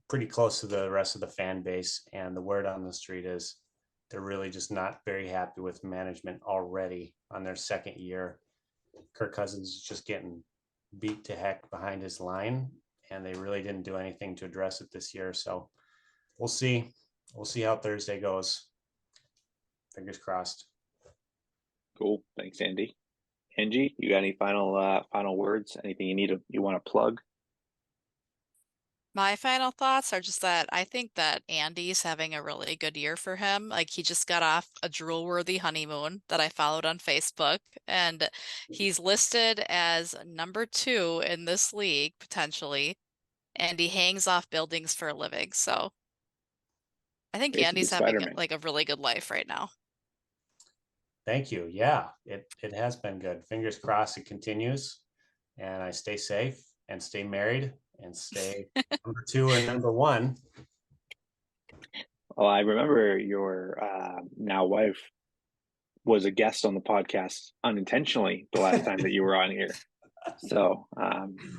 Pretty close to the rest of the fan base, and the word on the street is they're really just not very happy with management already on their second year. Kirk Cousins is just getting beat to heck behind his line, and they really didn't do anything to address it this year. So we'll see. We'll see how Thursday goes. Fingers crossed. Cool. Thanks, Andy. Angie, you got any final words? Anything you want to plug? My final thoughts are just that I think that Andy's having a really good year for him. Like he just got off a drool-worthy honeymoon that I followed on Facebook, and he's listed as number 2 in this league potentially, and he hangs off buildings for a living. So I think Basically, Andy's having Spider-Man. like a really good life right now. Thank you. Yeah, it has been good. Fingers crossed it continues, and I stay safe and stay married and stay number 2 and number 1. Well, I remember your now wife was a guest on the podcast unintentionally the last time that you were on here. So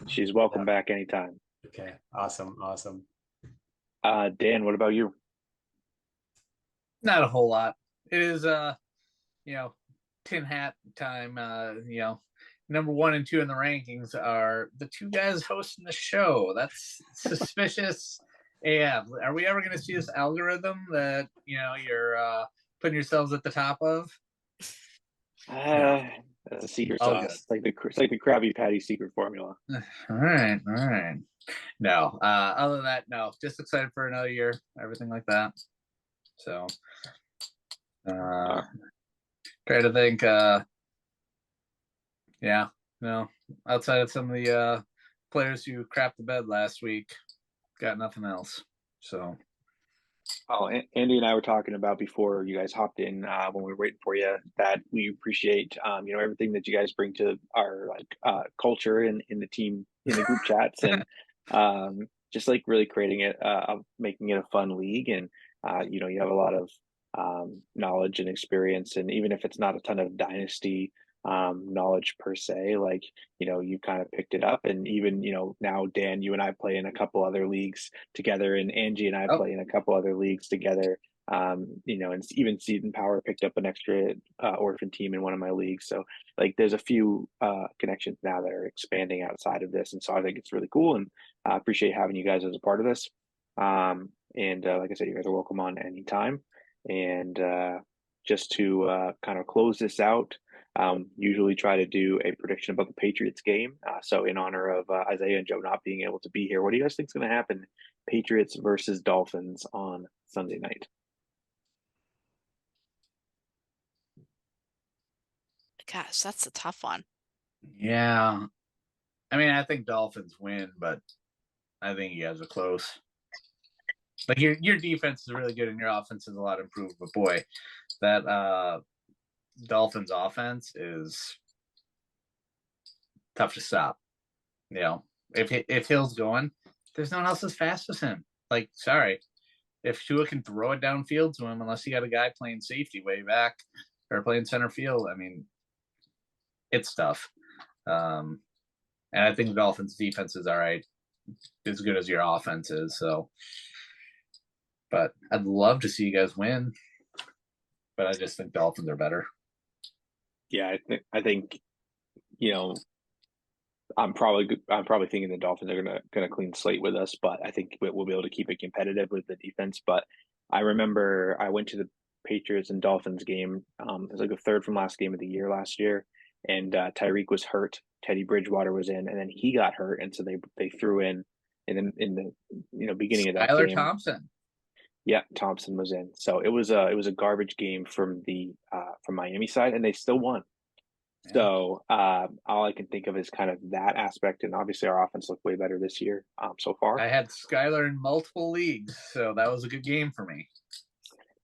she's welcome back anytime. Okay, awesome. Dan, what about you? Not a whole lot. It is tin hat time. Number 1 and 2 in the rankings are the 2 guys hosting the show. That's suspicious. Yeah, are we ever going to see this algorithm that you're putting yourselves at the top of? Secret sauce, like the Krabby Patty secret formula. All right. No, other than that, no. Just excited for another year, everything like that. So, try to think. Yeah, no. Outside of some of the players who crapped the bed last week, got nothing else. So. Oh, Andy and I were talking about before you guys hopped in when we were waiting for you that we appreciate everything that you guys bring to our culture in the team in the group chats and just like really creating it making it a fun league and you have a lot of knowledge and experience and even if it's not a ton of dynasty knowledge per se like you kind of picked it up and even now Dan you and I play in a couple other leagues together and Angie and I play in a couple other leagues together and even Seton Power picked up an extra orphan team in one of my leagues so like there's a few connections now that are expanding outside of this and so I think it's really cool and I appreciate having you guys as a part of this and like I said you guys are welcome on anytime and just to kind of close this out usually try to do a prediction about the Patriots game. So in honor of Isaiah and Joe not being able to be here, what do you guys think is going to happen? Patriots versus Dolphins on Sunday night. Gosh, that's a tough one. Yeah. I mean, I think Dolphins win, but I think you guys are close. Like your defense is really good and your offense is a lot improved, but boy, that Dolphins offense is tough to stop. If Hill's going, there's no one else as fast as him. Like, sorry, if Tua can throw it downfield to him, unless you got a guy playing safety way back or playing center field, I mean, it's tough. And I think the Dolphins' defense is all right, as good as your offense is. So, but I'd love to see you guys win. But I just think Dolphins are better. Yeah, I think I'm probably thinking the Dolphins are gonna clean slate with us, but I think we'll be able to keep it competitive with the defense. But I remember I went to the Patriots and Dolphins game. It was like the third from last game of the year last year, and Tyreek was hurt. Teddy Bridgewater was in, and then he got hurt, and so they threw in the beginning of that Skylar game. Thompson. Yeah, Thompson was in. So it was a garbage game from Miami side, and they still won. Yeah. So all I can think of is kind of that aspect, and obviously our offense looked way better this year so far. I had Skylar in multiple leagues, so that was a good game for me.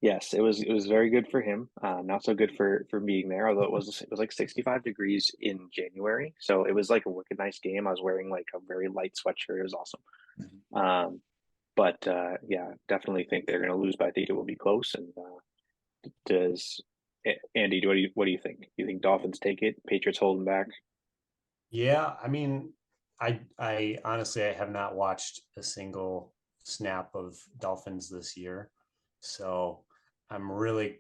Yes, it was very good for him. Not so good for being there, although it was like 65 degrees in January, so it was like a wicked nice game. I was wearing like a very light sweatshirt. It was awesome. Mm-hmm. But yeah, definitely think they're going to lose, but I think it will be close. And does Andy? What do you think? Do you think Dolphins take it? Patriots hold them back? Yeah, I mean, I honestly I have not watched a single snap of Dolphins this year, so I'm really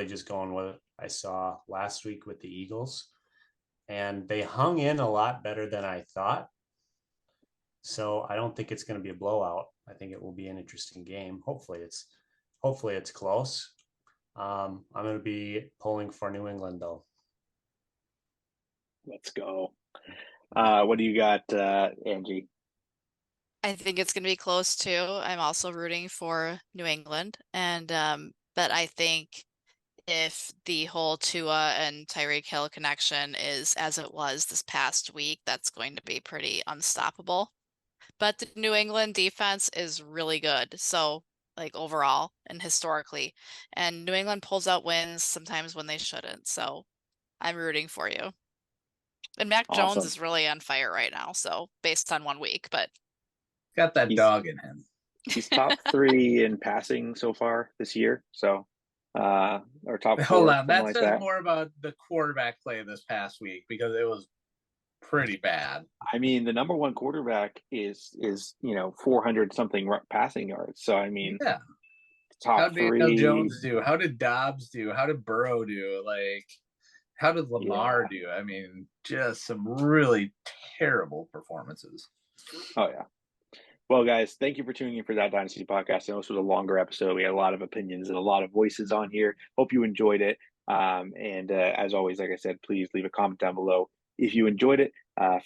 just going with what I saw last week with the Eagles, and they hung in a lot better than I thought. So I don't think it's going to be a blowout. I think it will be an interesting game. Hopefully it's close. I'm going to be pulling for New England though. Let's go. What do you got, Angie? I think it's going to be close too. I'm also rooting for New England, and but I think if the whole Tua and Tyreek Hill connection is as it was this past week, that's going to be pretty unstoppable. But the New England defense is really good. So, like overall and historically, and New England pulls out wins sometimes when they shouldn't. So, I'm rooting for you. And Mac Jones Awesome. is really on fire right now. So, based on 1 week, but Got that dog in him. He's top 3 in passing so far this year. So, or top 4. Hold on, that like says that. more about the quarterback play this past week because it was pretty bad. I mean, the number 1 quarterback is 400 something passing yards. So I mean, yeah. Top How did 3. Daniel Jones do? How did Dobbs do? How did Burrow do? Like, how did Lamar do? I mean, just some really terrible performances. Oh yeah. Well, guys, thank you for tuning in for that Dynasty podcast. I know this was a longer episode. We had a lot of opinions and a lot of voices on here. Hope you enjoyed it. And as always, like I said, please leave a comment down below if you enjoyed it.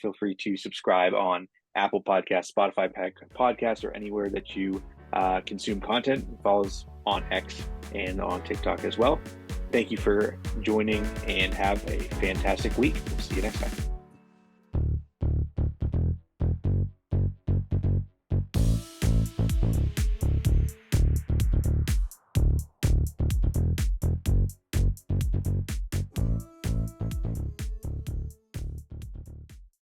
Feel free to subscribe on Apple Podcasts, Spotify Podcasts, or anywhere that you consume content. Follow us on X and on TikTok as well. Thank you for joining and have a fantastic week. We'll see you next time.